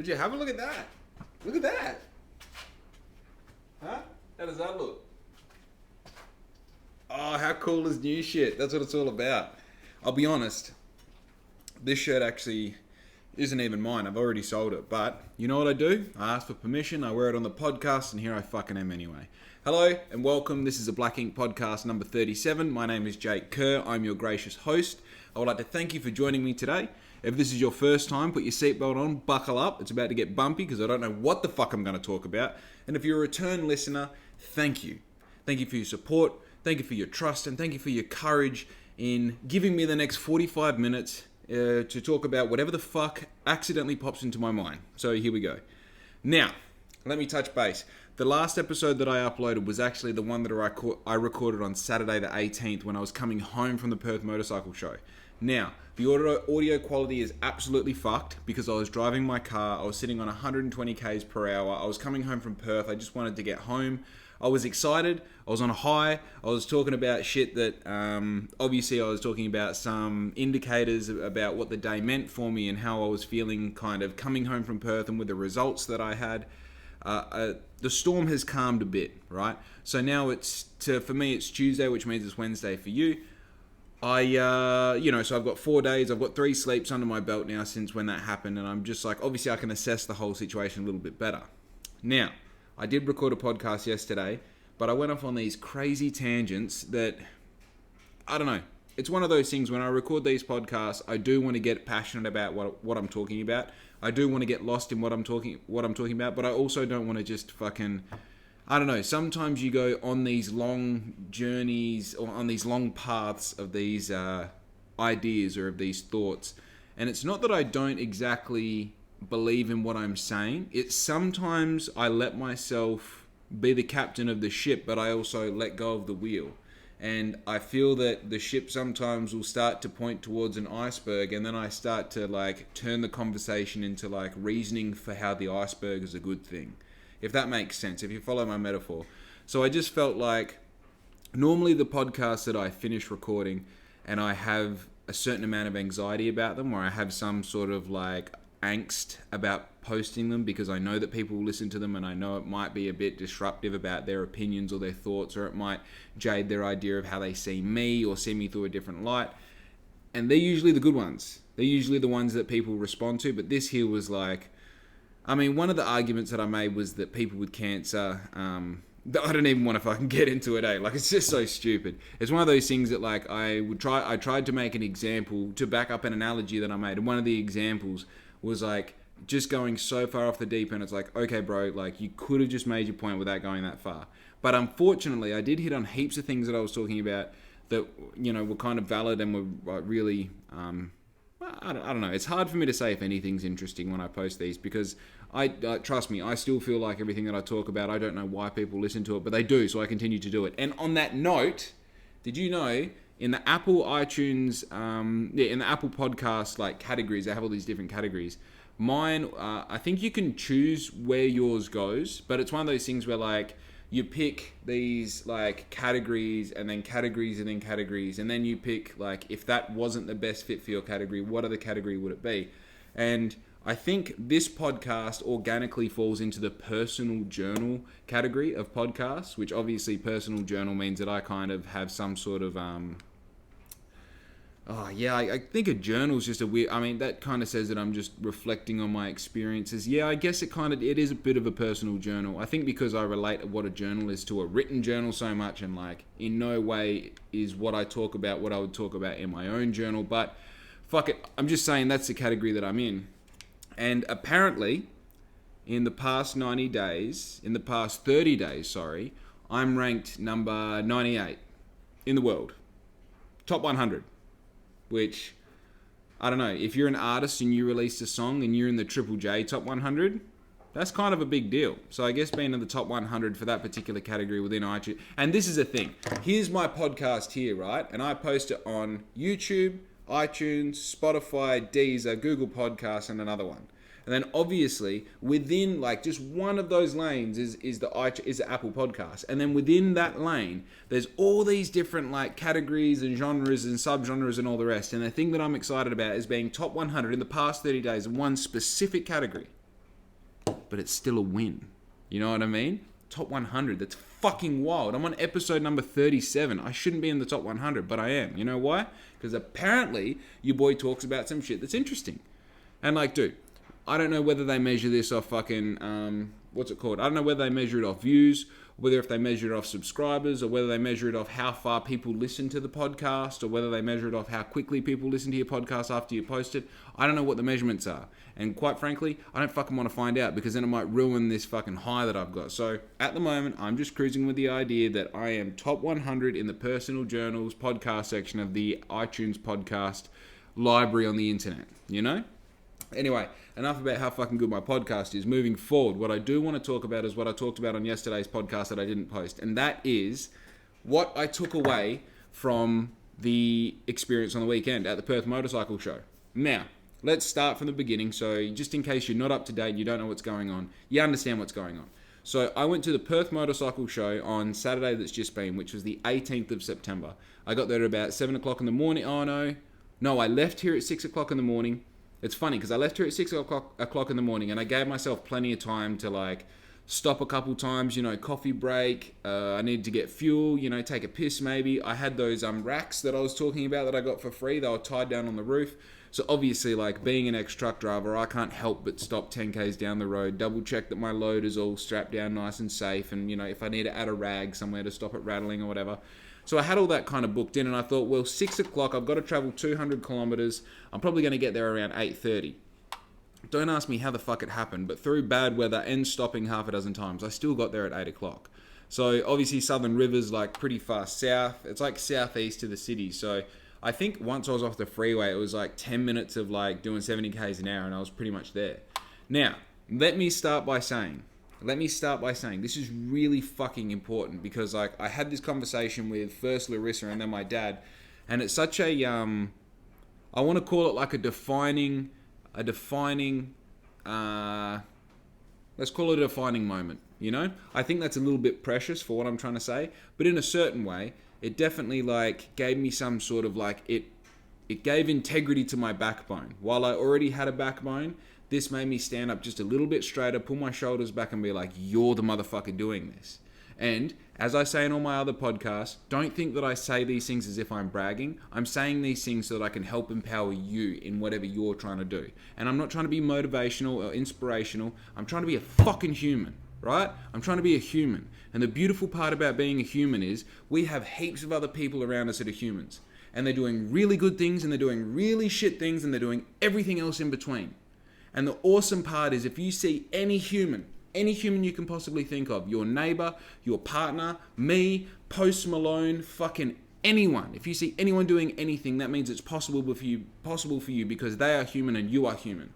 Would you have a look at that? Look at that. Huh? How does that look? Oh, how cool is new shit? That's what it's all about. I'll be honest. This shirt actually isn't even mine. I've already sold it. But you know what I do? I ask for permission. I wear it on the podcast, and here I fucking am anyway. Hello and welcome. This is a Black Ink podcast number 37. My name is Jake Kerr. I'm your gracious host. I would like to thank you for joining me today. If this is your first time, put your seatbelt on, buckle up. It's about to get bumpy because I don't know what the fuck I'm going to talk about. And if you're a return listener, thank you. Thank you for your support. Thank you for your trust. And thank you for your courage in giving me the next 45 minutes to talk about whatever the fuck accidentally pops into my mind. So here we go. Now, let me touch base. The last episode that I uploaded was actually the one that I recorded on Saturday the 18th when I was coming home from the Perth Motorcycle Show. Now, the audio quality is absolutely fucked because I was driving my car, I was sitting on 120 k's per hour, I was coming home from Perth, I just wanted to get home. I was excited, I was on a high, I was talking about shit that, obviously I was talking about some indicators about what the day meant for me and how I was feeling kind of coming home from Perth and with the results that I had. The storm has calmed a bit, right? So now for me it's Tuesday, which means it's Wednesday for you. So I've got 4 days, I've got 3 sleeps under my belt now since when that happened, and I'm just like, obviously I can assess the whole situation a little bit better. Now, I did record a podcast yesterday, but I went off on these crazy tangents that, I don't know, it's one of those things when I record these podcasts, I do want to get passionate about what I'm talking about. I do want to get lost in what I'm talking about, but I also don't want to just fucking, I don't know, sometimes you go on these long journeys or on these long paths of these ideas or of these thoughts. And it's not that I don't exactly believe in what I'm saying. It's sometimes I let myself be the captain of the ship, but I also let go of the wheel. And I feel that the ship sometimes will start to point towards an iceberg, and then I start to like turn the conversation into like reasoning for how the iceberg is a good thing. If that makes sense, if you follow my metaphor. So I just felt like normally the podcasts that I finish recording and I have a certain amount of anxiety about them, or I have some sort of like angst about posting them because I know that people will listen to them and I know it might be a bit disruptive about their opinions or their thoughts, or it might jade their idea of how they see me or see me through a different light. And they're usually the good ones. They're usually the ones that people respond to. But this here was like, I mean, one of the arguments that I made was that people with cancer, I don't even want to fucking get into it, Like, it's just so stupid. It's one of those things that, like, I tried to make an example to back up an analogy that I made. And one of the examples was, like, just going so far off the deep end. It's like, okay, bro, like, you could have just made your point without going that far. But unfortunately, I did hit on heaps of things that I was talking about that, you know, were kind of valid and were really, I don't know. It's hard for me to say if anything's interesting when I post these because trust me, I still feel like everything that I talk about, I don't know why people listen to it, but they do, so I continue to do it. And on that note, did you know in the Apple iTunes, in the Apple podcast like categories, they have all these different categories. Mine, I think you can choose where yours goes, but it's one of those things where like you pick these like categories and then categories and then categories, and then you pick like if that wasn't the best fit for your category, what other category would it be? And I think this podcast organically falls into the personal journal category of podcasts, which obviously personal journal means that I kind of have some sort of I think a journal is just a weird, I mean, that kind of says that I'm just reflecting on my experiences. Yeah, I guess it is a bit of a personal journal. I think because I relate what a journal is to a written journal so much, and like in no way is what I talk about what I would talk about in my own journal, but fuck it, I'm just saying that's the category that I'm in. And apparently in the past 30 days, I'm ranked number 98 in the world. Top 100. Which, I don't know, if you're an artist and you released a song and you're in the Triple J Top 100, that's kind of a big deal. So I guess being in the Top 100 for that particular category within iTunes. And this is the thing. Here's my podcast here, right? And I post it on YouTube, iTunes, Spotify, Deezer, Google Podcasts, and another one. And then obviously within like just one of those lanes is the Apple Podcast. And then within that lane, there's all these different like categories and genres and subgenres and all the rest. And the thing that I'm excited about is being top 100 in the past 30 days in one specific category. but it's still a win. You know what I mean? Top 100. That's fucking wild. I'm on episode number 37. I shouldn't be in the top 100, but I am. You know why? Because apparently your boy talks about some shit that's interesting. And like, dude, I don't know whether they measure this off fucking, what's it called? I don't know whether they measure it off views, whether if they measure it off subscribers, or whether they measure it off how far people listen to the podcast, or whether they measure it off how quickly people listen to your podcast after you post it. I don't know what the measurements are. And quite frankly, I don't fucking want to find out, because then it might ruin this fucking high that I've got. So at the moment, I'm just cruising with the idea that I am top 100 in the personal journals podcast section of the iTunes podcast library on the internet, you know? Anyway, enough about how fucking good my podcast is. Moving forward, what I do want to talk about is what I talked about on yesterday's podcast that I didn't post. And that is what I took away from the experience on the weekend at the Perth Motorcycle Show. Now, let's start from the beginning. So just in case you're not up to date and you don't know what's going on, you understand what's going on. So I went to the Perth Motorcycle Show on Saturday that's just been, which was the 18th of September. I got there at about 7 o'clock in the morning. Oh, no, I left here at 6 o'clock in the morning. It's funny because I left here at 6 o'clock in the morning, and I gave myself plenty of time to like stop a couple times, coffee break. I needed to get fuel, take a piss maybe. I had those racks that I was talking about that I got for free. They were tied down on the roof. So obviously, like being an ex-truck driver, I can't help but stop 10Ks down the road, double check that my load is all strapped down nice and safe, and if I need to add a rag somewhere to stop it rattling or whatever. So I had all that kind of booked in, and I thought, well, 6 o'clock, I've got to travel 200 kilometers. I'm probably going to get there around 8:30. Don't ask me how the fuck it happened, but through bad weather and stopping half a dozen times, I still got there at 8 o'clock. So obviously Southern River's like pretty far south. It's like southeast to the city. So I think once I was off the freeway, it was like 10 minutes of like doing 70 Ks an hour, and I was pretty much there. Now, let me start by saying this is really fucking important, because like I had this conversation with first Larissa and then my dad, and it's such a I want to call it like a defining let's call it a defining moment, I think that's a little bit precious for what I'm trying to say, but in a certain way it definitely like gave me some sort of like it gave integrity to my backbone. While I already had a backbone, this made me stand up just a little bit straighter, pull my shoulders back and be like, you're the motherfucker doing this. And as I say in all my other podcasts, don't think that I say these things as if I'm bragging. I'm saying these things so that I can help empower you in whatever you're trying to do. And I'm not trying to be motivational or inspirational. I'm trying to be a fucking human, right? I'm trying to be a human. And the beautiful part about being a human is we have heaps of other people around us that are humans. And they're doing really good things, and they're doing really shit things, and they're doing everything else in between. And the awesome part is if you see any human you can possibly think of, your neighbor, your partner, me, Post Malone, fucking anyone. If you see anyone doing anything, that means it's possible for you because they are human and you are human,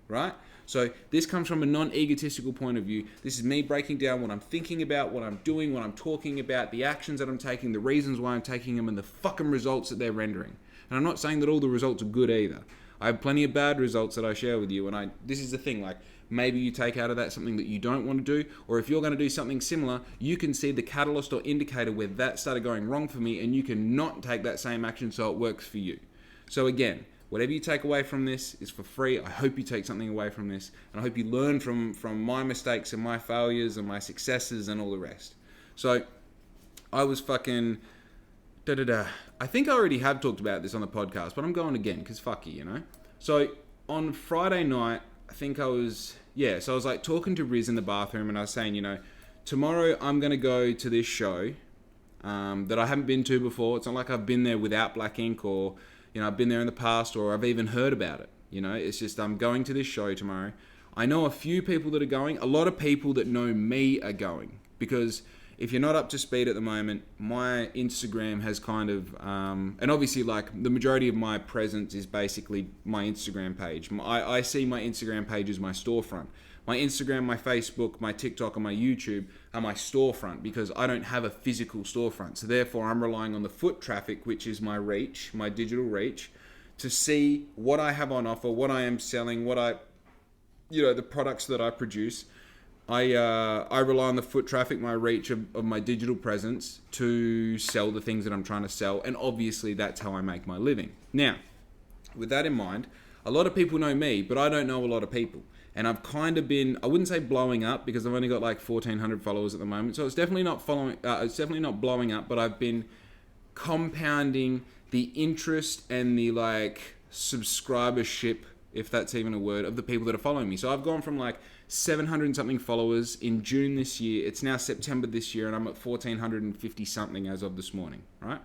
right? So this comes from a non-egotistical point of view. This is me breaking down what I'm thinking about, what I'm doing, what I'm talking about, the actions that I'm taking, the reasons why I'm taking them, and the fucking results that they're rendering. And I'm not saying that all the results are good either. I have plenty of bad results that I share with you, and this is the thing, like, maybe you take out of that something that you don't want to do, or if you're going to do something similar, you can see the catalyst or indicator where that started going wrong for me, and you can not take that same action so it works for you. So again, whatever you take away from this is for free. I hope you take something away from this, and I hope you learn from my mistakes and my failures and my successes and all the rest. So I was fucking... I think I already have talked about this on the podcast, but I'm going again because fuck you, So on Friday night, I think I was like talking to Riz in the bathroom, and I was saying, tomorrow I'm going to go to this show that I haven't been to before. It's not like I've been there without BLXCK INK, or, I've been there in the past, or I've even heard about it. It's just I'm going to this show tomorrow. I know a few people that are going. A lot of people that know me are going, because if you're not up to speed at the moment, my Instagram has kind of, and obviously like the majority of my presence is basically my Instagram page. I see my Instagram page as my storefront. My Instagram, my Facebook, my TikTok, and my YouTube are my storefront, because I don't have a physical storefront. So therefore I'm relying on the foot traffic, which is my reach, my digital reach, to see what I have on offer, what I am selling, the products that I produce. I rely on the foot traffic, my reach of my digital presence to sell the things that I'm trying to sell. And obviously that's how I make my living. Now, with that in mind, a lot of people know me, but I don't know a lot of people. And I've kind of been, I wouldn't say blowing up because I've only got like 1,400 followers at the moment. So it's definitely not it's definitely not blowing up, but I've been compounding the interest and the like subscribership, if that's even a word, of the people that are following me. So I've gone from like 700 and something followers in June this year. It's now September this year and I'm at 1,450 something as of this morning, right?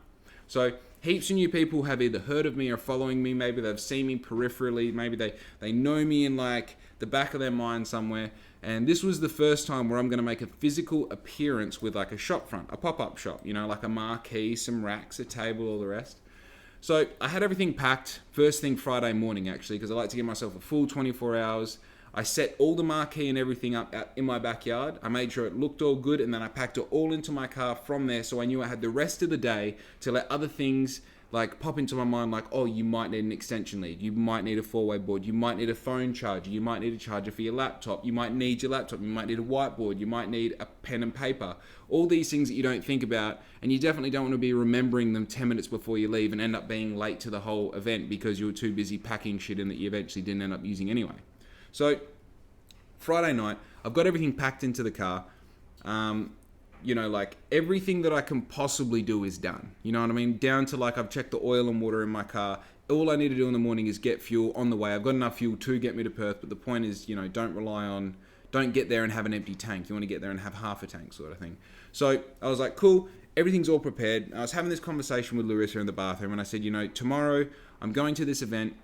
So heaps of new people have either heard of me or following me. Maybe they've seen me peripherally. Maybe they know me in like the back of their mind somewhere. And this was the first time where I'm going to make a physical appearance with like a shop front, a pop-up shop, you know, like a marquee, some racks, a table, all the rest. So I had everything packed first thing Friday morning, actually, because I like to give myself a full 24 hours. I set all the marquee and everything up in my backyard. I made sure it looked all good, and then I packed it all into my car from there, so I knew I had the rest of the day to let other things like pop into my mind, like, oh, you might need an extension lead, you might need a 4-way board, you might need a phone charger, you might need a charger for your laptop, you might need your laptop, you might need a whiteboard, you might need a pen and paper. All these things that you don't think about, and you definitely don't want to be remembering them 10 minutes before you leave and end up being late to the whole event because you were too busy packing shit in that you eventually didn't end up using anyway. So Friday night, I've got everything packed into the car. You know, like everything that I can possibly do is done. You know what I mean? Down to like I've checked the oil and water in my car. All I need to do in the morning is get fuel on the way. I've got enough fuel to get me to Perth, but the point is, you know, don't get there and have an empty tank. You want to get there and have half a tank sort of thing. So I was like, cool, everything's all prepared. I was having this conversation with Larissa in the bathroom and I said, you know, tomorrow I'm going to this event.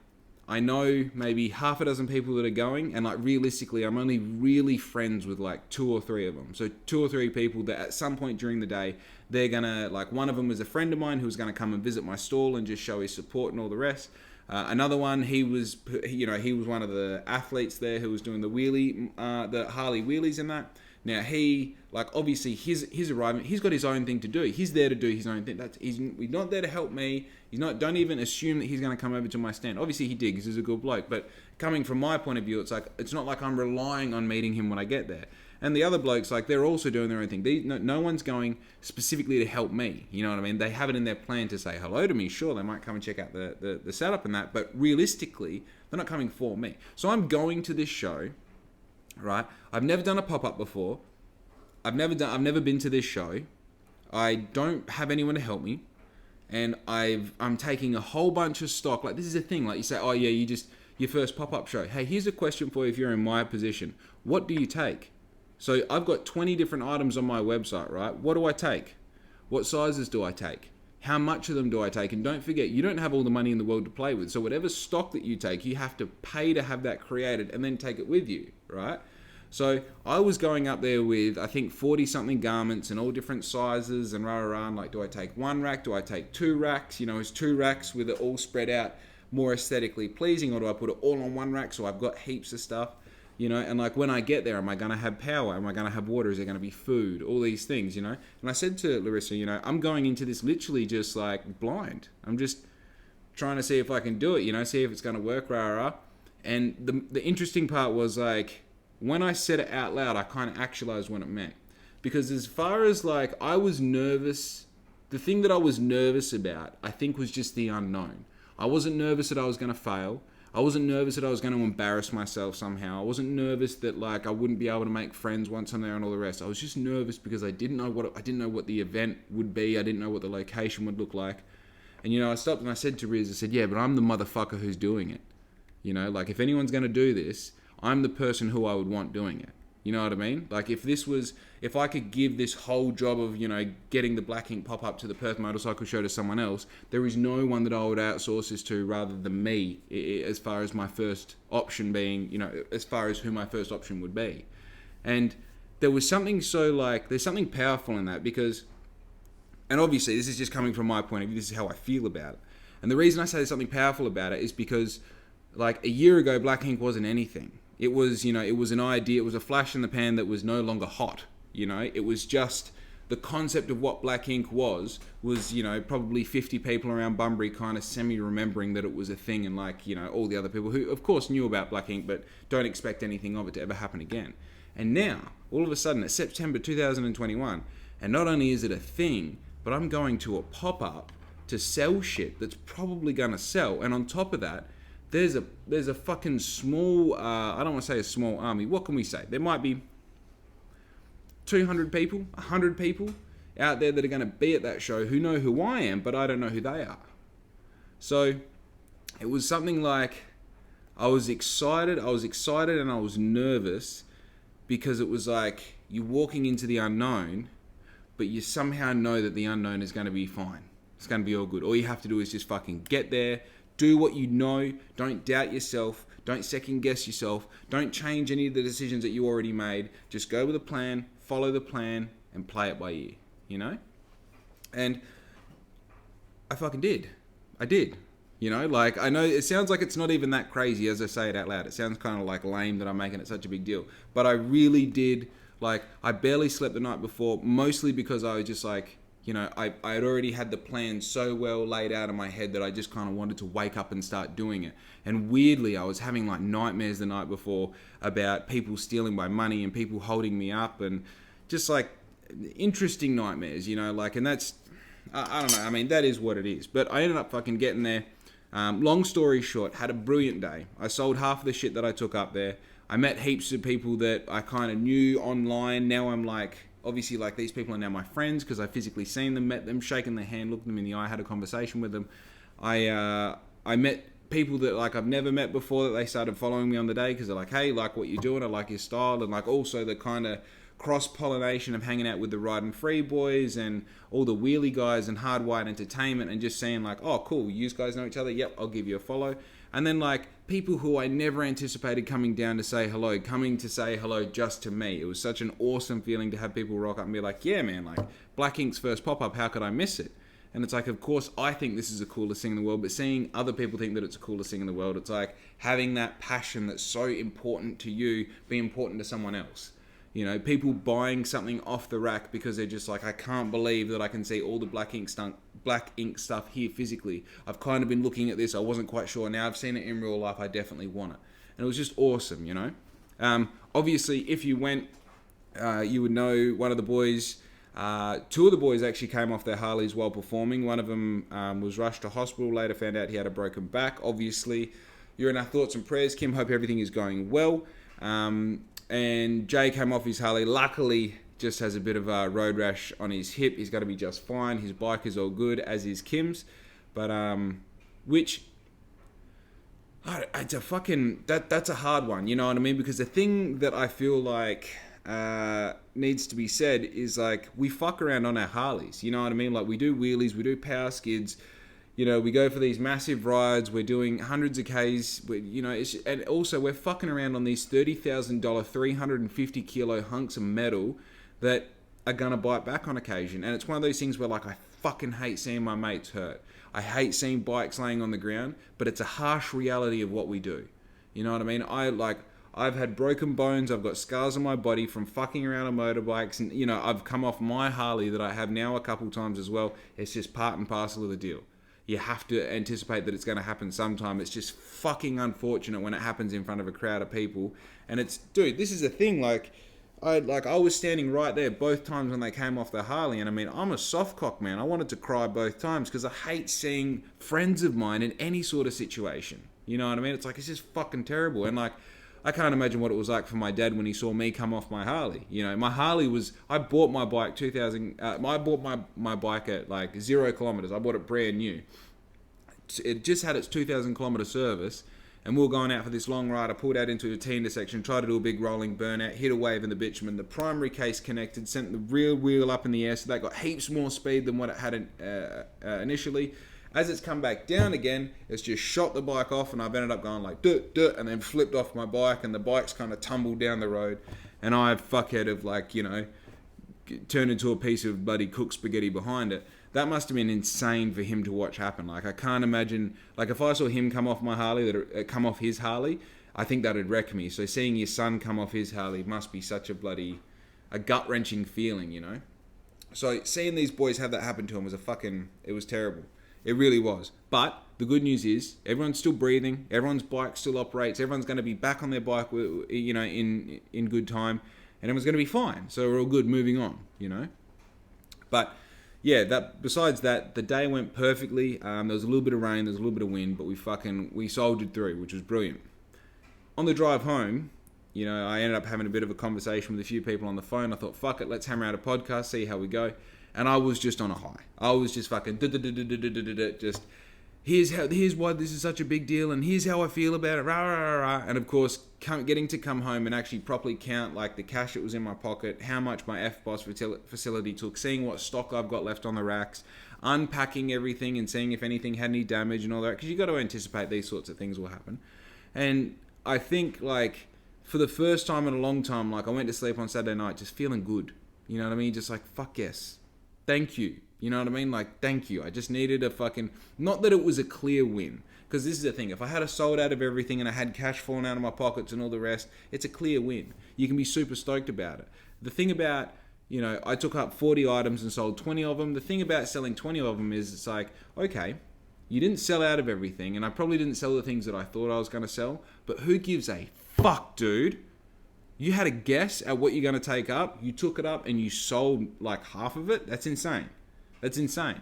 I know maybe half a dozen people that are going, and like realistically, I'm only really friends with like 2 or 3 of them. So 2 or 3 people that at some point during the day, they're gonna, like one of them was a friend of mine who was gonna come and visit my stall and just show his support and all the rest. Another one, he was one of the athletes there who was doing the Harley wheelies and that. Now he, like obviously his arriving, he's got his own thing to do. He's there to do his own thing. He's not there to help me. Don't even assume that he's going to come over to my stand. Obviously he did because he's a good bloke. But coming from my point of view, it's not like I'm relying on meeting him when I get there. And the other blokes, like they're also doing their own thing. No one's going specifically to help me. You know what I mean? They have it in their plan to say hello to me. Sure, they might come and check out the setup and that. But realistically, they're not coming for me. So I'm going to this show, right? I've never done a pop-up before. I've never been to this show. I don't have anyone to help me. And I'm taking a whole bunch of stock. Like this is a thing. Like you say, oh yeah, your first pop-up show. Hey, here's a question for you if you're in my position. What do you take? So I've got 20 different items on my website, right? What do I take? What sizes do I take? How much of them do I take? And don't forget, you don't have all the money in the world to play with. So whatever stock that you take, you have to pay to have that created and then take it with you, right? So I was going up there with, I think, 40-something garments in all different sizes and rah-rah-rah. And like, do I take 1 rack? Do I take 2 racks? You know, is 2 racks with it all spread out more aesthetically pleasing? Or do I put it all on 1 rack so I've got heaps of stuff? You know, and like when I get there, am I going to have power? Am I going to have water? Is there going to be food? All these things, you know? And I said to Larissa, you know, I'm going into this literally just like blind. I'm just trying to see if I can do it, you know, see if it's going to work, rah-rah-rah. And the interesting part was like, when I said it out loud, I kind of actualized what it meant. Because as far as like, I was nervous, the thing that I was nervous about, I think was just the unknown. I wasn't nervous that I was going to fail. I wasn't nervous that I was going to embarrass myself somehow. I wasn't nervous that like I wouldn't be able to make friends once I'm there and all the rest. I was just nervous because I didn't know what the event would be. I didn't know what the location would look like. And you know, I stopped and I said to Riz, I said, yeah, but I'm the motherfucker who's doing it. You know, like if anyone's going to do this, I'm the person who I would want doing it. You know what I mean? Like if I could give this whole job of, you know, getting the Black Ink pop-up to the Perth Motorcycle Show to someone else, there is no one that I would outsource this to rather than me, as far as my first option being, you know, as far as who my first option would be. And there was something there's something powerful in that because, and obviously this is just coming from my point of view, this is how I feel about it. And the reason I say there's something powerful about it is because like a year ago, Black Ink wasn't anything. It was, you know, it was an idea, it was a flash in the pan that was no longer hot, you know, it was just the concept of what Black Ink was, you know, probably 50 people around Bunbury kind of semi-remembering that it was a thing and like, you know, all the other people who of course knew about Black Ink but don't expect anything of it to ever happen again. And now, all of a sudden, it's September 2021, and not only is it a thing, but I'm going to a pop-up to sell shit that's probably going to sell, and on top of that, there's a fucking small, I don't want to say a small army. What can we say? There might be 200 people, 100 people out there that are going to be at that show who know who I am, but I don't know who they are. So it was something like I was excited and I was nervous because it was like you're walking into the unknown, but you somehow know that the unknown is going to be fine. It's going to be all good. All you have to do is just fucking get there, do what you know, don't doubt yourself, don't second guess yourself, don't change any of the decisions that you already made. Just go with a plan, follow the plan, and play it by ear, you know? And I fucking did. I did. You know, like, I know it sounds like it's not even that crazy as I say it out loud. It sounds kind of like lame that I'm making it such a big deal. But I really did, like, I barely slept the night before, mostly because I was just like, you know, I had already had the plan so well laid out in my head that I just kind of wanted to wake up and start doing it. And weirdly, I was having like nightmares the night before about people stealing my money and people holding me up and just like interesting nightmares, you know, like, and that's, I don't know, I mean, that is what it is. But I ended up fucking getting there. Long story short, had a brilliant day. I sold half of the shit that I took up there. I met heaps of people that I kind of knew online. Now I'm like, obviously, like, these people are now my friends because I physically seen them, met them, shaken their hand, looked them in the eye, had a conversation with them. I met people that, like, I've never met before that they started following me on the day because they're like, hey, like what you're doing, I like your style. And, like, also the kind of cross-pollination of hanging out with the Ride and Free boys and all the wheelie guys and Hardwired Entertainment and just saying, like, oh, cool, you guys know each other? Yep, I'll give you a follow. And then, like, people who I never anticipated coming down to say hello, coming to say hello just to me. It was such an awesome feeling to have people rock up and be like, yeah, man, like, Black Ink's first pop-up, how could I miss it? And it's like, of course, I think this is the coolest thing in the world, but seeing other people think that it's the coolest thing in the world, it's like having that passion that's so important to you be important to someone else. You know, people buying something off the rack because they're just like, I can't believe that I can see all the Black Ink stuff here physically. I've kind of been looking at this. I wasn't quite sure. Now I've seen it in real life. I definitely want it. And it was just awesome, you know. Obviously, if you went, you would know one of the boys, two of the boys actually came off their Harleys while performing. One of them was rushed to hospital. Later found out he had a broken back. Obviously, you're in our thoughts and prayers, Kim. Hope everything is going well. And Jay came off his Harley. Luckily, just has a bit of a road rash on his hip. He's going to be just fine. His bike is all good, as is Kim's. But, which, it's a fucking, that's a hard one, you know what I mean? Because the thing that I feel like needs to be said is, like, we fuck around on our Harleys, you know what I mean? Like, we do wheelies, we do power skids. You know, we go for these massive rides. We're doing hundreds of Ks. You know, and also we're fucking around on these $30,000, 350 kilo hunks of metal that are gonna bite back on occasion. And it's one of those things where, like, I fucking hate seeing my mates hurt. I hate seeing bikes laying on the ground, but it's a harsh reality of what we do. You know what I mean? I've had broken bones. I've got scars on my body from fucking around on motorbikes, and you know, I've come off my Harley that I have now a couple times as well. It's just part and parcel of the deal. You have to anticipate that it's going to happen sometime. It's just fucking unfortunate when it happens in front of a crowd of people. And it's, dude, this is the thing. Like I was standing right there both times when they came off the Harley. And I mean, I'm a soft cock, man. I wanted to cry both times because I hate seeing friends of mine in any sort of situation. You know what I mean? It's like, it's just fucking terrible. And like, I can't imagine what it was like for my dad when he saw me come off my Harley. You know, my Harley was, I bought my bike I bought my bike at like 0 kilometers. I bought it brand new. It just had its 2,000 kilometer service, and we were going out for this long ride. I pulled out into a T intersection, tried to do a big rolling burnout, hit a wave in the bitumen. The primary case connected, sent the rear wheel up in the air, so that got heaps more speed than what it had initially. As it's come back down again, it's just shot the bike off, and I've ended up going like, duh, and then flipped off my bike, and the bike's kind of tumbled down the road, and I fuckhead of, like, you know, turned into a piece of bloody cooked spaghetti behind it. That must have been insane for him to watch happen. Like, I can't imagine, like, if I saw him come off my Harley, come off his Harley, I think that'd wreck me. So seeing your son come off his Harley must be such a gut-wrenching feeling, you know? So seeing these boys have that happen to him was it was terrible. It really was. But the good news is everyone's still breathing. Everyone's bike still operates. Everyone's going to be back on their bike, you know, in good time. And everyone's going to be fine. So we're all good moving on, you know? But yeah, besides that, the day went perfectly. There was a little bit of rain, there was a little bit of wind, but we soldiered through, which was brilliant. On the drive home, I ended up having a bit of a conversation with a few people on the phone. I thought, fuck it, let's hammer out a podcast, see how we go. And I was just on a high. I was just fucking just here's why this is such a big deal, and here's how I feel about it, rah, rah, rah. And of course, getting to come home and actually properly count like the cash that was in my pocket, how much my FBOSS facility took, seeing what stock I've got left on the racks, unpacking everything and seeing if anything had any damage and all that, because you got to anticipate these sorts of things will happen. And I think like for the first time in a long time, like I went to sleep on Saturday night just feeling good. You know what I mean? Just like, fuck yes. Thank you. You know what I mean? Like, thank you. I just needed a fucking... Not that it was a clear win. Because this is the thing. If I had sold out of everything and I had cash falling out of my pockets and all the rest, it's a clear win. You can be super stoked about it. The thing about, I took up 40 items and sold 20 of them. The thing about selling 20 of them is it's like, okay, you didn't sell out of everything, and I probably didn't sell the things that I thought I was going to sell, but who gives a fuck, dude? You had a guess at what you're going to take up, you took it up, and you sold like half of it. That's insane. That's insane,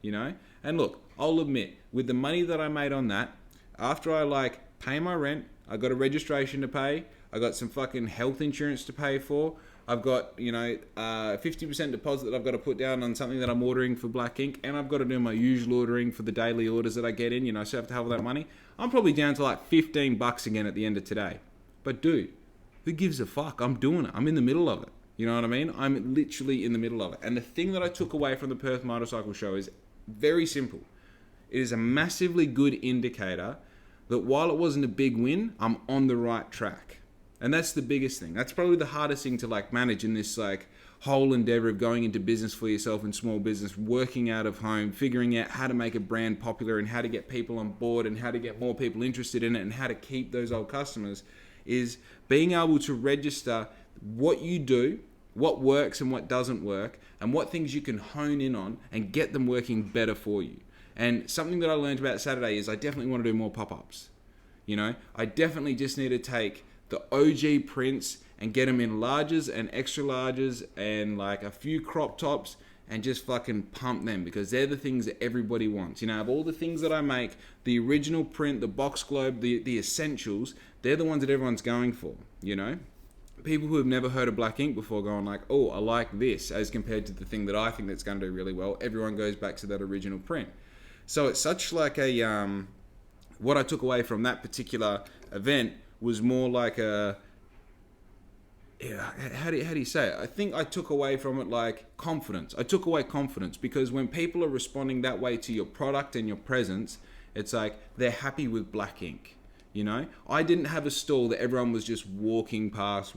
And look, I'll admit, with the money that I made on that, after I pay my rent, I got a registration to pay, I got some fucking health insurance to pay for, I've got, 50% deposit that I've got to put down on something that I'm ordering for Black Ink, and I've got to do my usual ordering for the daily orders that I get in, so I have to have all that money. I'm probably down to like $15 again at the end of today. But dude, who gives a fuck? I'm doing it. I'm in the middle of it. You know what I mean? I'm literally in the middle of it. And the thing that I took away from the Perth Motorcycle Show is very simple. It is a massively good indicator that while it wasn't a big win, I'm on the right track. And that's the biggest thing. That's probably the hardest thing to manage in this whole endeavor of going into business for yourself and small business, working out of home, figuring out how to make a brand popular and how to get people on board and how to get more people interested in it and how to keep those old customers, is being able to register what you do, what works and what doesn't work, and what things you can hone in on and get them working better for you. And something that I learned about Saturday is I definitely want to do more pop-ups. I definitely just need to take the OG prints and get them in larges and extra larges and a few crop tops and just fucking pump them, because they're the things that everybody wants. Of all the things that I make, the original print, the box globe, the essentials, they're the ones that everyone's going for, People who have never heard of Black Ink before going oh, I like this, as compared to the thing that I think that's going to do really well. Everyone goes back to that original print. So it's such what I took away from that particular event was more how do you say it? I think I took away from it confidence. I took away confidence, because when people are responding that way to your product and your presence, it's they're happy with Black Ink. I didn't have a stall that everyone was just walking past,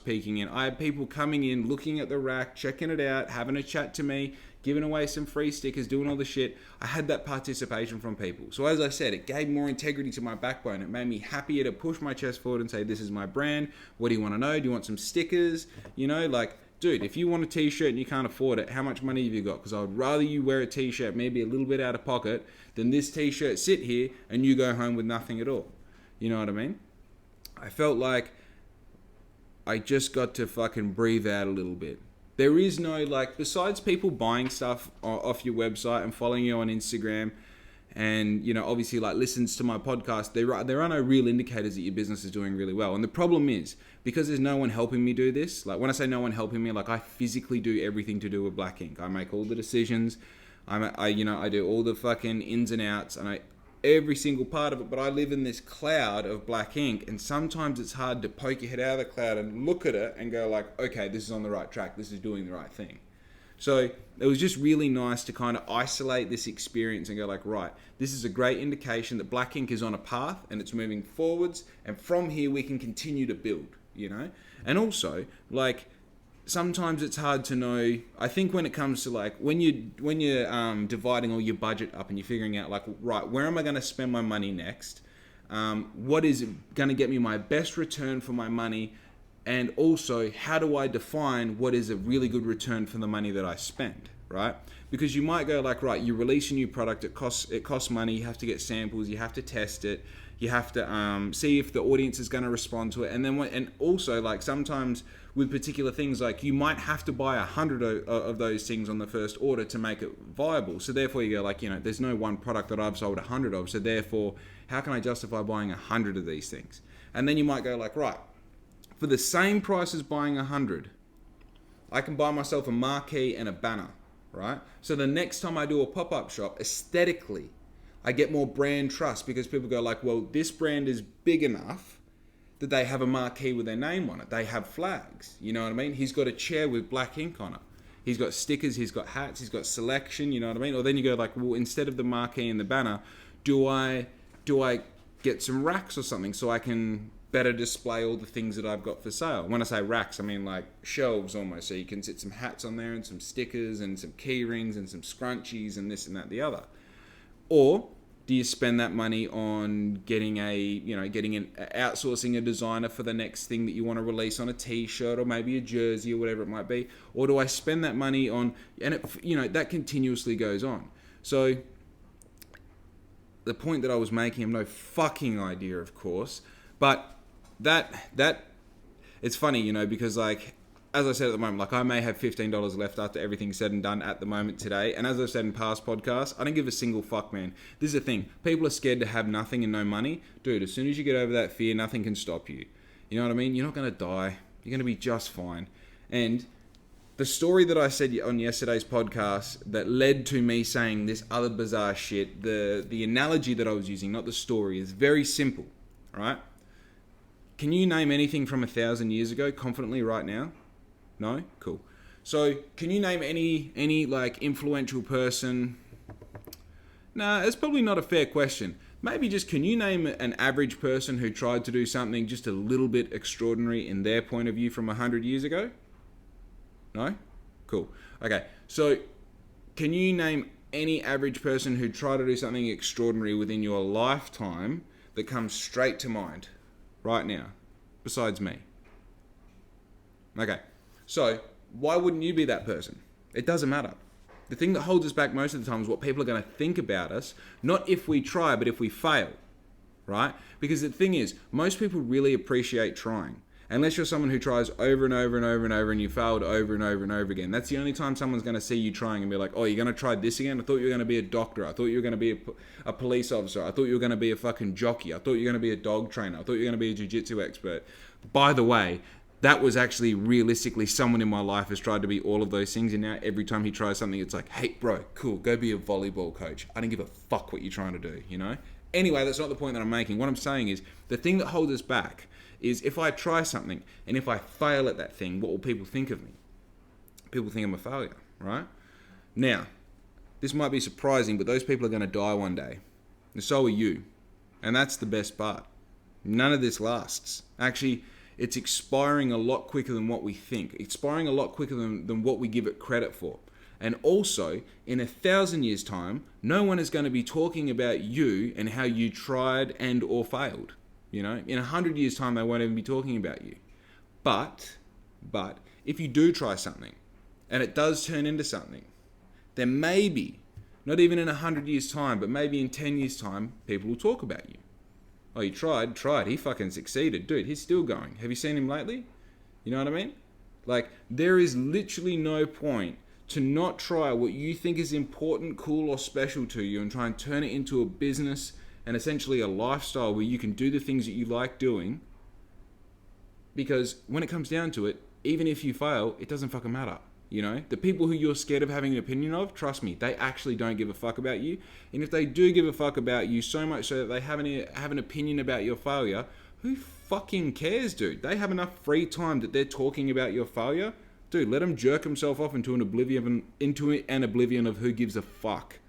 peeking in. I had people coming in, looking at the rack, checking it out, having a chat to me, giving away some free stickers, doing all the shit. I had that participation from people. So as I said, it gave more integrity to my backbone. It made me happier to push my chest forward and say, this is my brand. What do you want to know? Do you want some stickers? Dude, if you want a t-shirt and you can't afford it, how much money have you got? Because I would rather you wear a t-shirt maybe a little bit out of pocket than this t-shirt sit here and you go home with nothing at all. You know what I mean? I felt like I just got to fucking breathe out a little bit. There is no, besides people buying stuff off your website and following you on Instagram and, obviously listens to my podcast, there are no real indicators that your business is doing really well. And the problem is, because there's no one helping me do this, when I say no one helping me, I physically do everything to do with Black Ink. I make all the decisions. I do all the fucking ins and outs, and every single part of it, but I live in this cloud of Black Ink, and sometimes it's hard to poke your head out of the cloud and look at it and go okay, this is on the right track, this is doing the right thing. So it was just really nice to kind of isolate this experience and go right, this is a great indication that Black Ink is on a path and it's moving forwards, and from here we can continue to build, And also, sometimes it's hard to know. I think when it comes to when you're dividing all your budget up and you're figuring out right, where am I going to spend my money next? What is going to get me my best return for my money? And also, how do I define what is a really good return for the money that I spend, right? Because you might go right, you release a new product, it costs money, you have to get samples, you have to test it, You have to see if the audience is going to respond to it. And then, and also, like, sometimes with particular things, like, you might have to buy 100 of those things on the first order to make it viable. So therefore you go like, there's no one product that I've sold 100 of. So therefore, how can I justify buying 100 of these things? And then you might go like, right, for the same price as buying 100, I can buy myself a marquee and a banner, right? So the next time I do a pop-up shop, aesthetically, I get more brand trust because people go like, well, this brand is big enough that they have a marquee with their name on it. They have flags, you know what I mean? He's got a chair with black ink on it. He's got stickers, he's got hats, he's got selection, you know what I mean? Or then you go like, well, instead of the marquee and the banner, do I get some racks or something so I can better display all the things that I've got for sale? When I say racks, I mean like shelves almost. So you can sit some hats on there and some stickers and some key rings and some scrunchies and this and that, the other. Or do you spend that money on outsourcing a designer for the next thing that you want to release on a t-shirt or maybe a jersey or whatever it might be? Or do I spend that money on, and that continuously goes on. So the point that I was making, I have no fucking idea, of course, but that it's funny, because like, as I said at the moment, like I may have $15 left after everything's said and done at the moment today. And as I've said in past podcasts, I don't give a single fuck, man. This is the thing. People are scared to have nothing and no money. Dude, as soon as you get over that fear, nothing can stop you. You know what I mean? You're not going to die. You're going to be just fine. And the story that I said on yesterday's podcast that led to me saying this other bizarre shit, the analogy that I was using, not the story, is very simple, all right? Can you name anything from 1,000 years ago confidently right now? No? Cool. So, can you name any like influential person? Nah, it's probably not a fair question. Maybe just, can you name an average person who tried to do something just a little bit extraordinary in their point of view from 100 years ago? No? Cool. Okay. So, can you name any average person who tried to do something extraordinary within your lifetime that comes straight to mind right now, besides me? Okay. So, why wouldn't you be that person? It doesn't matter. The thing that holds us back most of the time is what people are going to think about us, not if we try, but if we fail, right? Because the thing is, most people really appreciate trying. Unless you're someone who tries over and over and over and over and you failed over and over and over again. That's the only time someone's going to see you trying and be like, oh, you're going to try this again? I thought you were going to be a doctor. I thought you were going to be a police officer. I thought you were going to be a fucking jockey. I thought you were going to be a dog trainer. I thought you were going to be a jiu-jitsu expert. By the way, that was actually realistically someone in my life has tried to be all of those things, and now every time he tries something, it's like, hey, bro, cool, go be a volleyball coach. I don't give a fuck what you're trying to do, Anyway, that's not the point that I'm making. What I'm saying is, the thing that holds us back is if I try something, and if I fail at that thing, what will people think of me? People think I'm a failure, right? Now, this might be surprising, but those people are going to die one day. And so are you. And that's the best part. None of this lasts. Actually, it's expiring a lot quicker than what we think. Expiring a lot quicker than what we give it credit for. And also, in 1,000 years' time, no one is going to be talking about you and how you tried and or failed. In 100 years' time, they won't even be talking about you. But, if you do try something, and it does turn into something, then maybe, not even in 100 years' time, but maybe in 10 years' time, people will talk about you. Oh, he tried, he fucking succeeded. Dude, he's still going. Have you seen him lately? You know what I mean? Like, there is literally no point to not try what you think is important, cool, or special to you and try and turn it into a business and essentially a lifestyle where you can do the things that you like doing. Because when it comes down to it, even if you fail, it doesn't fucking matter. The people who you're scared of having an opinion of, trust me, they actually don't give a fuck about you. And if they do give a fuck about you so much so that they have an opinion about your failure, who fucking cares, dude? They have enough free time that they're talking about your failure. Dude, let him jerk himself off into an oblivion of who gives a fuck.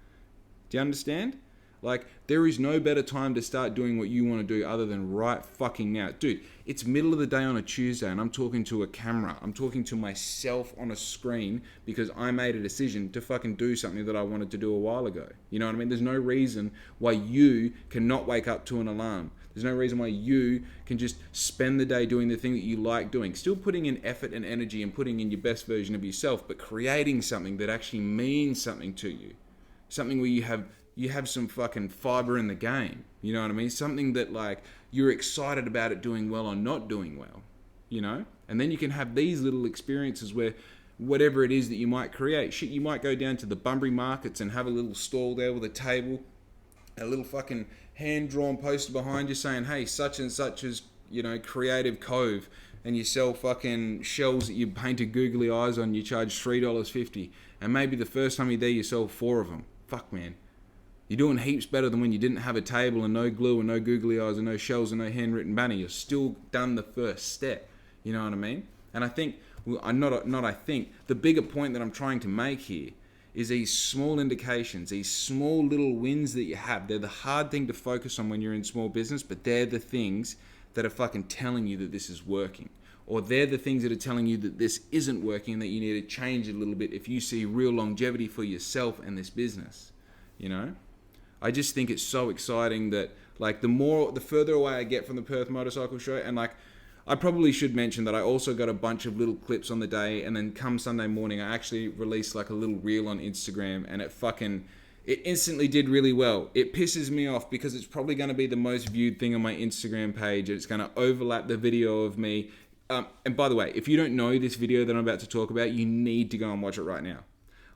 Do you understand? Like, there is no better time to start doing what you want to do other than right fucking now. Dude, it's middle of the day on a Tuesday and I'm talking to a camera. I'm talking to myself on a screen because I made a decision to fucking do something that I wanted to do a while ago. You know what I mean? There's no reason why you cannot wake up to an alarm. There's no reason why you can just spend the day doing the thing that you like doing. Still putting in effort and energy and putting in your best version of yourself, but creating something that actually means something to you. Something where you have you have some fucking fiber in the game. You know what I mean? Something that like you're excited about it doing well or not doing well, you know? And then you can have these little experiences where whatever it is that you might create, shit, you might go down to the Bunbury markets and have a little stall there with a table, a little fucking hand-drawn poster behind you saying, hey, such and such is, you know, Creative Cove, and you sell fucking shells that you painted googly eyes on, you charge $3.50, and maybe the first time you're there you sell 4 of them. Fuck, man. You're doing heaps better than when you didn't have a table and no glue and no googly eyes and no shells and no handwritten banner. You're still done the first step. You know what I mean? And I think, the bigger point that I'm trying to make here is these small indications, these small little wins that you have. They're the hard thing to focus on when you're in small business, but they're the things that are fucking telling you that this is working. Or they're the things that are telling you that this isn't working and that you need to change it a little bit if you see real longevity for yourself and this business, you know? I just think it's so exciting that, like, the further away I get from the Perth Motorcycle Show, and like, I probably should mention that I also got a bunch of little clips on the day, and then come Sunday morning, I actually released like a little reel on Instagram, and it instantly did really well. It pisses me off because it's probably going to be the most viewed thing on my Instagram page. It's going to overlap the video of me. And by the way, if you don't know this video that I'm about to talk about, you need to go and watch it right now.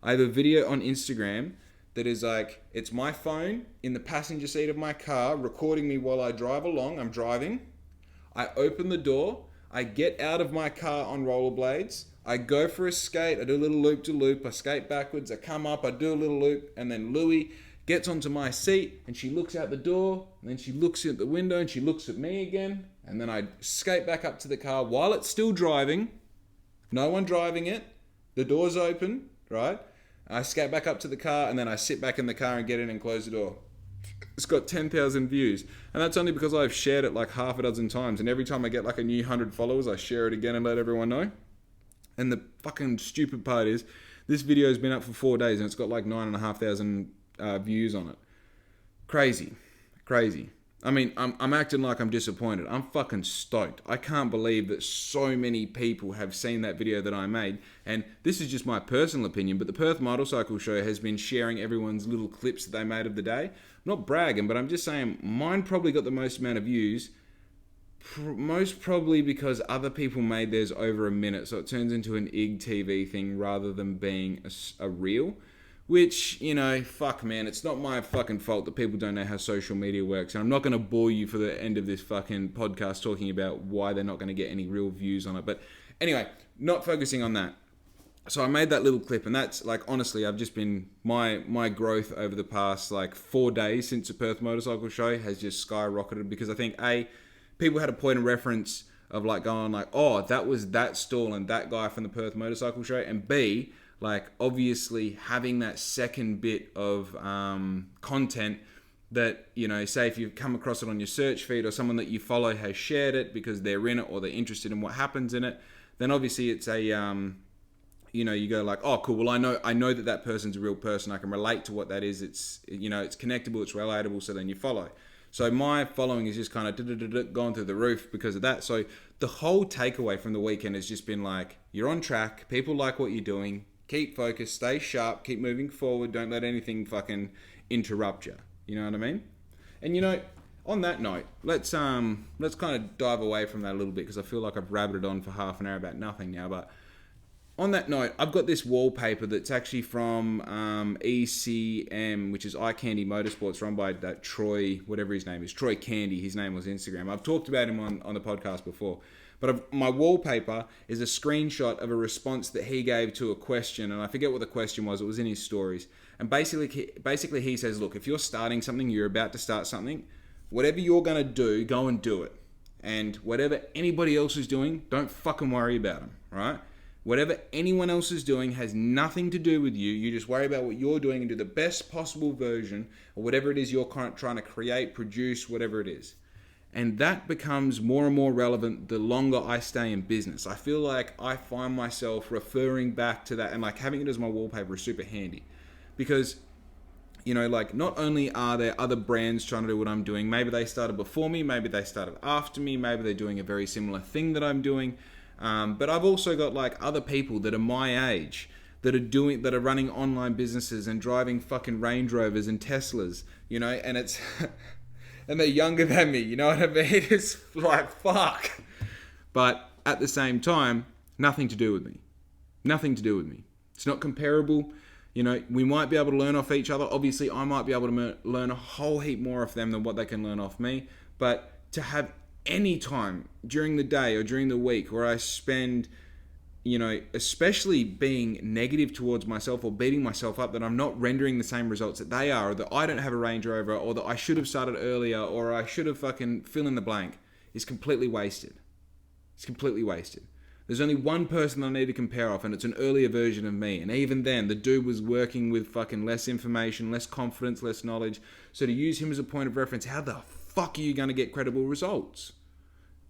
I have a video on Instagram that is like, it's my phone in the passenger seat of my car recording me while I drive along. I'm driving. I open the door. I get out of my car on rollerblades. I go for a skate. I do a little loop-to-loop. I skate backwards. I come up. I do a little loop. And then Louie gets onto my seat and she looks out the door. And then she looks at the window and she looks at me again. And then I skate back up to the car while it's still driving. No one driving it. The door's open, right? I skate back up to the car and then I sit back in the car and get in and close the door. It's got 10,000 views. And that's only because I've shared it like half a dozen times. And every time I get like a new 100 followers, I share it again and let everyone know. And the fucking stupid part is, this video has been up for 4 days and it's got like 9,500 views on it. Crazy. I mean, I'm acting like I'm disappointed. I'm fucking stoked. I can't believe that so many people have seen that video that I made. And this is just my personal opinion, but the Perth Motorcycle Show has been sharing everyone's little clips that they made of the day. I'm not bragging, but I'm just saying mine probably got the most amount of views. Most probably because other people made theirs over a minute, so it turns into an IGTV thing rather than being a reel. Which, you know, fuck man, it's not my fucking fault that people don't know how social media works. And I'm not going to bore you for the end of this fucking podcast talking about why they're not going to get any real views on it. But anyway, not focusing on that. So I made that little clip, and that's like, honestly, I've just been, my growth over the past like 4 days since the Perth Motorcycle Show has just skyrocketed, because I think people had a point of reference of like going like, oh, that was that stall and that guy from the Perth Motorcycle Show, and B, like obviously having that second bit of content that, you know, say if you've come across it on your search feed or someone that you follow has shared it because they're in it or they're interested in what happens in it, then obviously it's a, you know, you go like, oh cool, well I know that person's a real person. I can relate to what that is. It's, you know, it's connectable, it's relatable, so then you follow. So my following is just kind of gone through the roof because of that. So the whole takeaway from the weekend has just been like, you're on track, people like what you're doing, keep focused, stay sharp, keep moving forward, don't let anything fucking interrupt you. You know what I mean? And you know, on that note, let's kind of dive away from that a little bit because I feel like I've rabbited on for half an hour about nothing now. But on that note, I've got this wallpaper that's actually from ECM, which is Eye Candy Motorsports, run by that Troy, whatever his name is, Troy Candy. His name was Instagram. I've talked about him on the podcast before. But my wallpaper is a screenshot of a response that he gave to a question, and I forget what the question was. It was in his stories. And basically he says, look, if you're starting something, you're about to start something, whatever you're going to do, go and do it. And whatever anybody else is doing, don't fucking worry about them, right? Whatever anyone else is doing has nothing to do with you. You just worry about what you're doing and do the best possible version of whatever it is you're trying to create, produce, whatever it is. And that becomes more and more relevant the longer I stay in business. I feel like I find myself referring back to that, and like having it as my wallpaper is super handy. Because, you know, like not only are there other brands trying to do what I'm doing, maybe they started before me, maybe they started after me, maybe they're doing a very similar thing that I'm doing. But I've also got like other people that are my age that are running online businesses and driving fucking Range Rovers and Teslas, you know, and it's and they're younger than me, you know what I mean? It's like, fuck. But at the same time, nothing to do with me. Nothing to do with me. It's not comparable. You know, we might be able to learn off each other. Obviously, I might be able to learn a whole heap more off them than what they can learn off me. But to have any time during the day or during the week where I spend, you know, especially being negative towards myself or beating myself up that I'm not rendering the same results that they are, or that I don't have a Range Rover, or that I should have started earlier, or I should have fucking fill in the blank, is completely wasted. It's completely wasted. There's only one person I need to compare off, and it's an earlier version of me. And even then, the dude was working with fucking less information, less confidence, less knowledge. So to use him as a point of reference, how the fuck are you going to get credible results?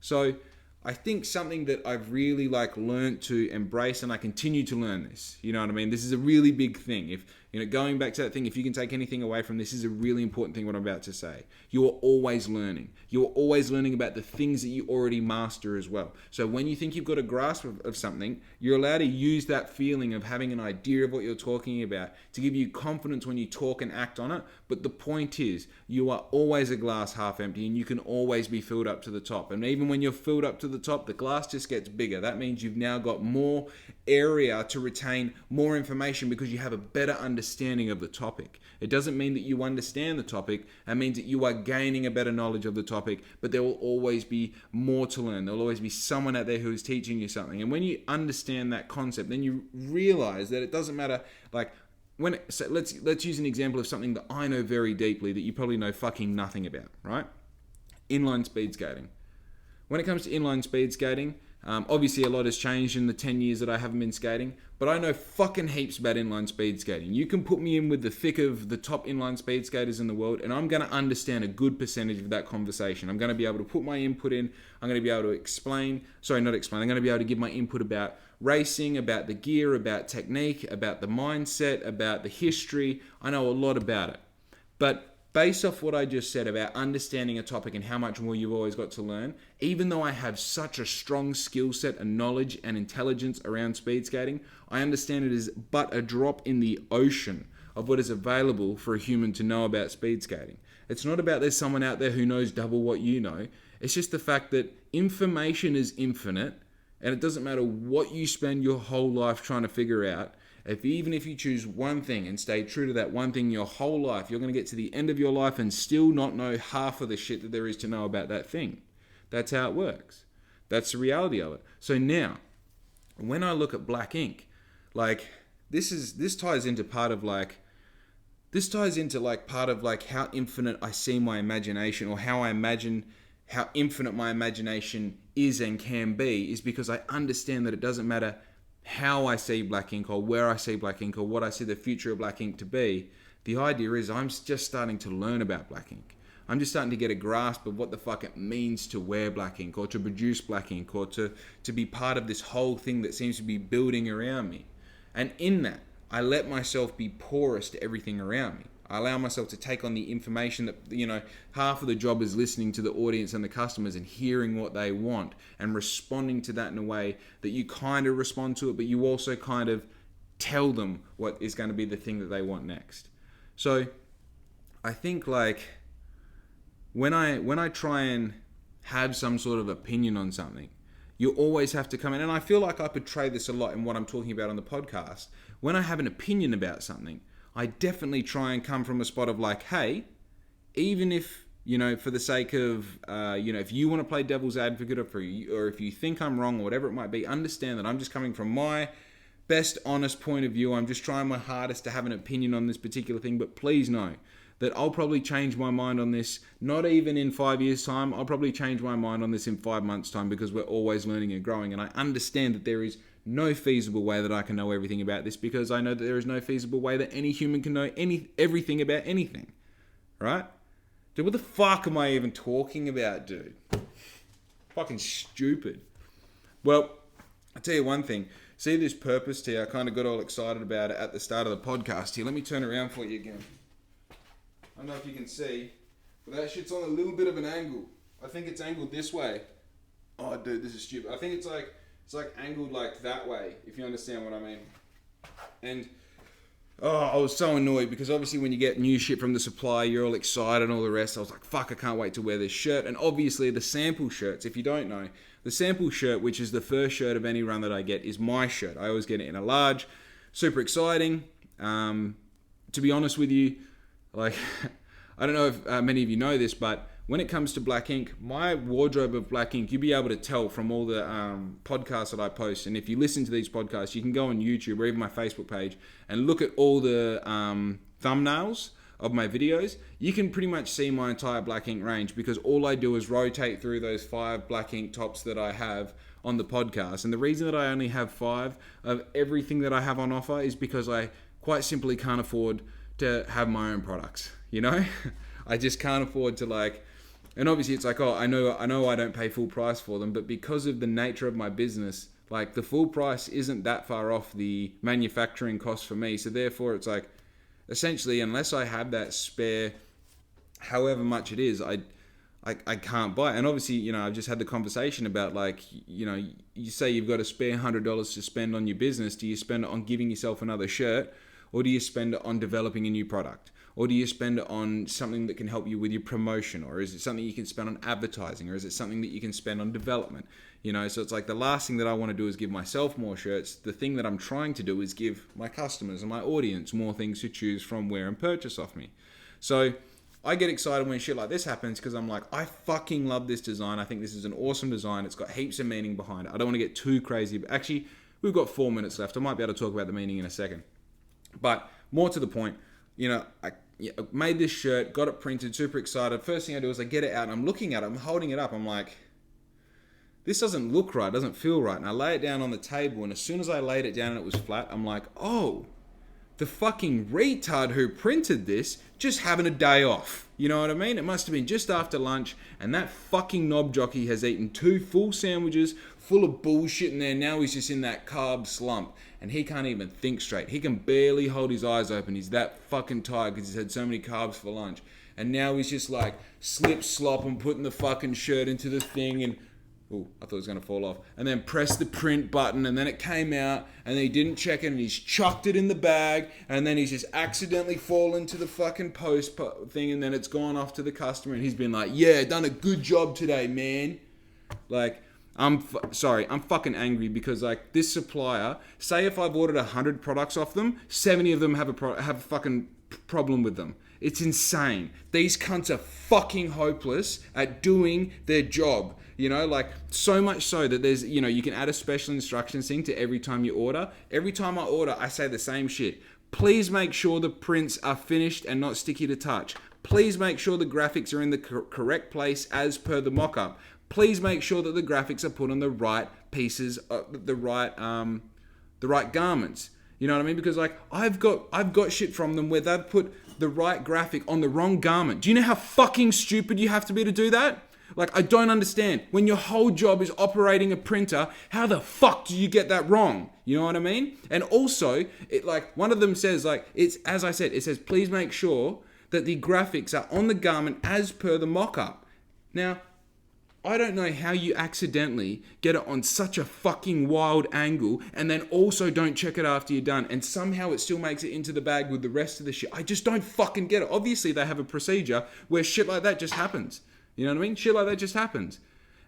So I think something that I've really learned to embrace, and I continue to learn this, you know what I mean? This is a really big thing. If, you know, going back to that thing, if you can take anything away from this is a really important thing what I'm about to say. You're always learning. You're always learning about the things that you already master as well. So when you think you've got a grasp of something, you're allowed to use that feeling of having an idea of what you're talking about to give you confidence when you talk and act on it. But the point is, you are always a glass half empty, and you can always be filled up to the top. And even when you're filled up to the top, the glass just gets bigger. That means you've now got more area to retain more information because you have a better understanding of the topic. It doesn't mean that you understand the topic. It means that you are gaining a better knowledge of the topic, but there will always be more to learn. There will always be someone out there who is teaching you something. And when you understand that concept, then you realize that it doesn't matter, so let's use an example of something that I know very deeply that you probably know fucking nothing about, right? Inline speed skating. When it comes to inline speed skating, obviously a lot has changed in the 10 years that I haven't been skating, but I know fucking heaps about inline speed skating. You can put me in with the thick of the top inline speed skaters in the world, and I'm going to understand a good percentage of that conversation. I'm going to be able to put my input in. I'm going to be able to I'm going to be able to give my input about racing, about the gear, about technique, about the mindset, about the history. I know a lot about it. But based off what I just said about understanding a topic and how much more you've always got to learn, even though I have such a strong skill set and knowledge and intelligence around speed skating, I understand it is but a drop in the ocean of what is available for a human to know about speed skating. It's not about there's someone out there who knows double what you know. It's just the fact that information is infinite, and it doesn't matter what you spend your whole life trying to figure out. Even if you choose one thing and stay true to that one thing your whole life, you're going to get to the end of your life and still not know half of the shit that there is to know about that thing. That's how it works. That's the reality of it. So now, when I look at Black Ink, this ties into part of how infinite I see my imagination, or how I imagine how infinite my imagination is and can be, is because I understand that it doesn't matter how I see Black Ink, or where I see Black Ink, or what I see the future of Black Ink to be. The idea is I'm just starting to learn about Black Ink. I'm just starting to get a grasp of what the fuck it means to wear Black Ink, or to produce Black Ink, or to be part of this whole thing that seems to be building around me. And in that, I let myself be porous to everything around me. I allow myself to take on the information that, you know, half of the job is listening to the audience and the customers and hearing what they want and responding to that in a way that you kind of respond to it, but you also kind of tell them what is going to be the thing that they want next. So I think when I try and have some sort of opinion on something, you always have to come in, and I feel like I portray this a lot in what I'm talking about on the podcast. When I have an opinion about something, I definitely try and come from a spot of hey, even if, you know, for the sake of, if you want to play devil's advocate, or if you think I'm wrong or whatever it might be, understand that I'm just coming from my best honest point of view. I'm just trying my hardest to have an opinion on this particular thing, but please know that I'll probably change my mind on this, not even in 5 years' time. I'll probably change my mind on this in 5 months' time, because we're always learning and growing, and I understand that there is no feasible way that I can know everything about this, because I know that there is no feasible way that any human can know everything about anything, right? Dude, what the fuck am I even talking about, dude? Fucking stupid. Well, I'll tell you one thing. See this purpose tee? I kind of got all excited about it at the start of the podcast here. Let me turn around for you again. I don't know if you can see, but that shit's on a little bit of an angle. I think it's angled this way. Oh, dude, this is stupid. I think it's angled like that way, if you understand what I mean. And I was so annoyed because obviously when you get new shit from the supplier, you're all excited and all the rest. I was like, fuck, I can't wait to wear this shirt. And obviously the sample shirts, if you don't know, the sample shirt, which is the first shirt of any run that I get, is my shirt. I always get it in a large. Super exciting. To be honest with you, like, I don't know if many of you know this, but when it comes to black ink, my wardrobe of black ink, you'll be able to tell from all the podcasts that I post. And if you listen to these podcasts, you can go on YouTube or even my Facebook page and look at all the thumbnails of my videos. You can pretty much see my entire black ink range because all I do is rotate through those 5 black ink tops that I have on the podcast. And the reason that I only have 5 of everything that I have on offer is because I quite simply can't afford to have my own products, you know? I just can't afford to, like, and obviously it's like, oh, I know I don't pay full price for them, but because of the nature of my business, like, the full price isn't that far off the manufacturing cost for me. So therefore it's like, essentially, unless I have that spare, however much it is, I can't buy it. And obviously, you know, I've just had the conversation about, like, you know, you say you've got a spare $100 to spend on your business. Do you spend it on giving yourself another shirt? Or do you spend it on developing a new product? Or do you spend it on something that can help you with your promotion? Or is it something you can spend on advertising? Or is it something that you can spend on development? You know, so it's like the last thing that I want to do is give myself more shirts. The thing that I'm trying to do is give my customers and my audience more things to choose from, wear, and purchase off me. So I get excited when shit like this happens because I'm like, I fucking love this design. I think this is an awesome design. It's got heaps of meaning behind it. I don't want to get too crazy. But actually, we've got 4 minutes left. I might be able to talk about the meaning in a second. But more to the point, you know, I made this shirt, got it printed, super excited. First thing I do is I get it out and I'm looking at it, I'm holding it up. I'm like, this doesn't look right, doesn't feel right. And I lay it down on the table, and as soon as I laid it down and it was flat, I'm like, oh, the fucking retard who printed this just having a day off. You know what I mean? It must have been just after lunch, and that fucking knob jockey has eaten 2 full sandwiches full of bullshit in there. Now he's just in that carb slump, and he can't even think straight. He can barely hold his eyes open. He's that fucking tired because he's had so many carbs for lunch. And now he's just like slip slop and putting the fucking shirt into the thing, and oh, I thought it was going to fall off. And then press the print button, and then it came out, and then he didn't check it, and he's chucked it in the bag, and then he's just accidentally fallen to the fucking post thing, and then it's gone off to the customer, and he's been like, yeah, done a good job today, man. Like, I'm fucking angry because, like, this supplier, say if I've ordered 100 products off them, 70 of them have a fucking problem with them. It's insane. These cunts are fucking hopeless at doing their job. You know, like, so much so that there's, you know, you can add a special instructions thing to every time you order. Every time I order, I say the same shit. Please make sure the prints are finished and not sticky to touch. Please make sure the graphics are in the correct place as per the mock-up. Please make sure that the graphics are put on the right pieces, the right garments. You know what I mean? Because, like, I've got shit from them where they've put the right graphic on the wrong garment. Do you know how fucking stupid you have to be to do that? Like, I don't understand. When your whole job is operating a printer, how the fuck do you get that wrong? You know what I mean? And also, it, like, one of them says, like, it's, as I said, it says, please make sure that the graphics are on the garment as per the mock-up. Now, I don't know how you accidentally get it on such a fucking wild angle and then also don't check it after you're done, and somehow it still makes it into the bag with the rest of the shit. I just don't fucking get it. Obviously, they have a procedure where shit like that just happens. You know what I mean? Shit like that just happens.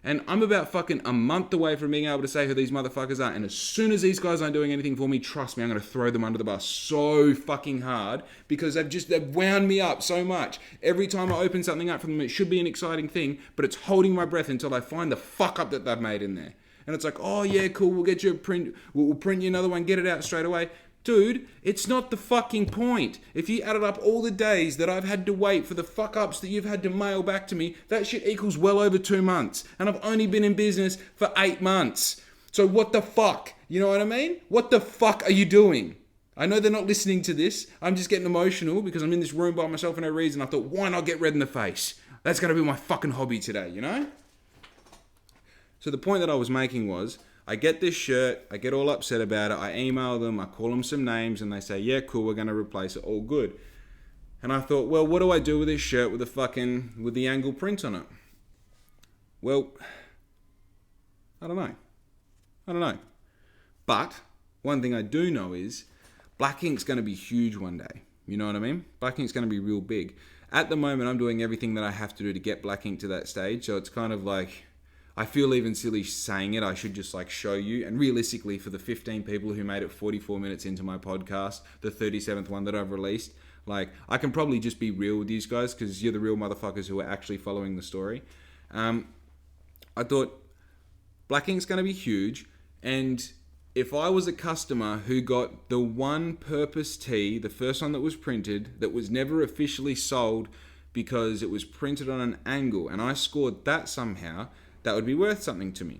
And I'm about fucking a month away from being able to say who these motherfuckers are. And as soon as these guys aren't doing anything for me, trust me, I'm going to throw them under the bus so fucking hard because they've wound me up so much. Every time I open something up from them, it should be an exciting thing, but it's holding my breath until I find the fuck up that they've made in there. And it's like, oh yeah, cool, we'll get you a print, we'll print you another one, get it out straight away. Dude, it's not the fucking point. If you added up all the days that I've had to wait for the fuck-ups that you've had to mail back to me, that shit equals well over 2 months. And I've only been in business for 8 months. So what the fuck? You know what I mean? What the fuck are you doing? I know they're not listening to this. I'm just getting emotional because I'm in this room by myself for no reason. I thought, why not get red in the face? That's going to be my fucking hobby today, you know? So the point that I was making was, I get this shirt, I get all upset about it, I email them, I call them some names, and they say, yeah, cool, we're going to replace it, all good. And I thought, well, what do I do with this shirt with the angle print on it? Well, I don't know. But one thing I do know is, Black ink's going to be huge one day. You know what I mean? Black ink's going to be real big. At the moment, I'm doing everything that I have to do to get black ink to that stage. So it's kind of like, I feel even silly saying it. I should just like show you. And realistically, for the 15 people who made it 44 minutes into my podcast, the 37th one that I've released, like, I can probably just be real with these guys because you're the real motherfuckers who are actually following the story. I thought black ink's going to be huge. And if I was a customer who got the one purpose tee, the first one that was printed, that was never officially sold because it was printed on an angle, and I scored that somehow, that would be worth something to me.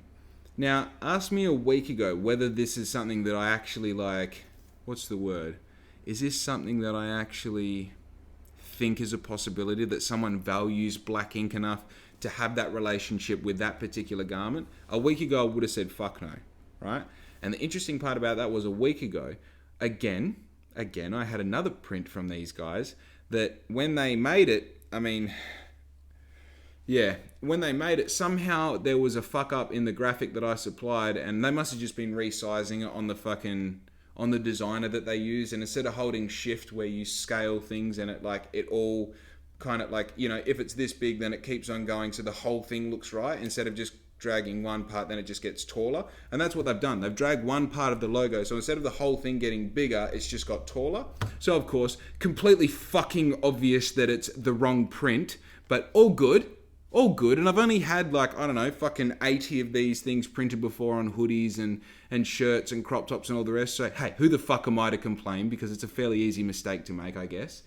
Now, ask me a week ago whether this is something that I actually like, what's the word? Is this something that I actually think is a possibility, that someone values black ink enough to have that relationship with that particular garment? A week ago, I would have said, fuck no, right? And the interesting part about that was a week ago, again, I had another print from these guys that when they made it, when they made it, somehow there was a fuck up in the graphic that I supplied, and they must have just been resizing it on the designer that they use. And instead of holding shift where you scale things and it all kind of like, you know, if it's this big, then it keeps on going so the whole thing looks right, instead of just dragging one part, then it just gets taller. And that's what they've done. They've dragged one part of the logo, so instead of the whole thing getting bigger, it's just got taller. So of course, completely fucking obvious that it's the wrong print, but all good. And I've only had fucking 80 of these things printed before on hoodies and shirts and crop tops and all the rest. So hey, who the fuck am I to complain? Because it's a fairly easy mistake to make, I guess.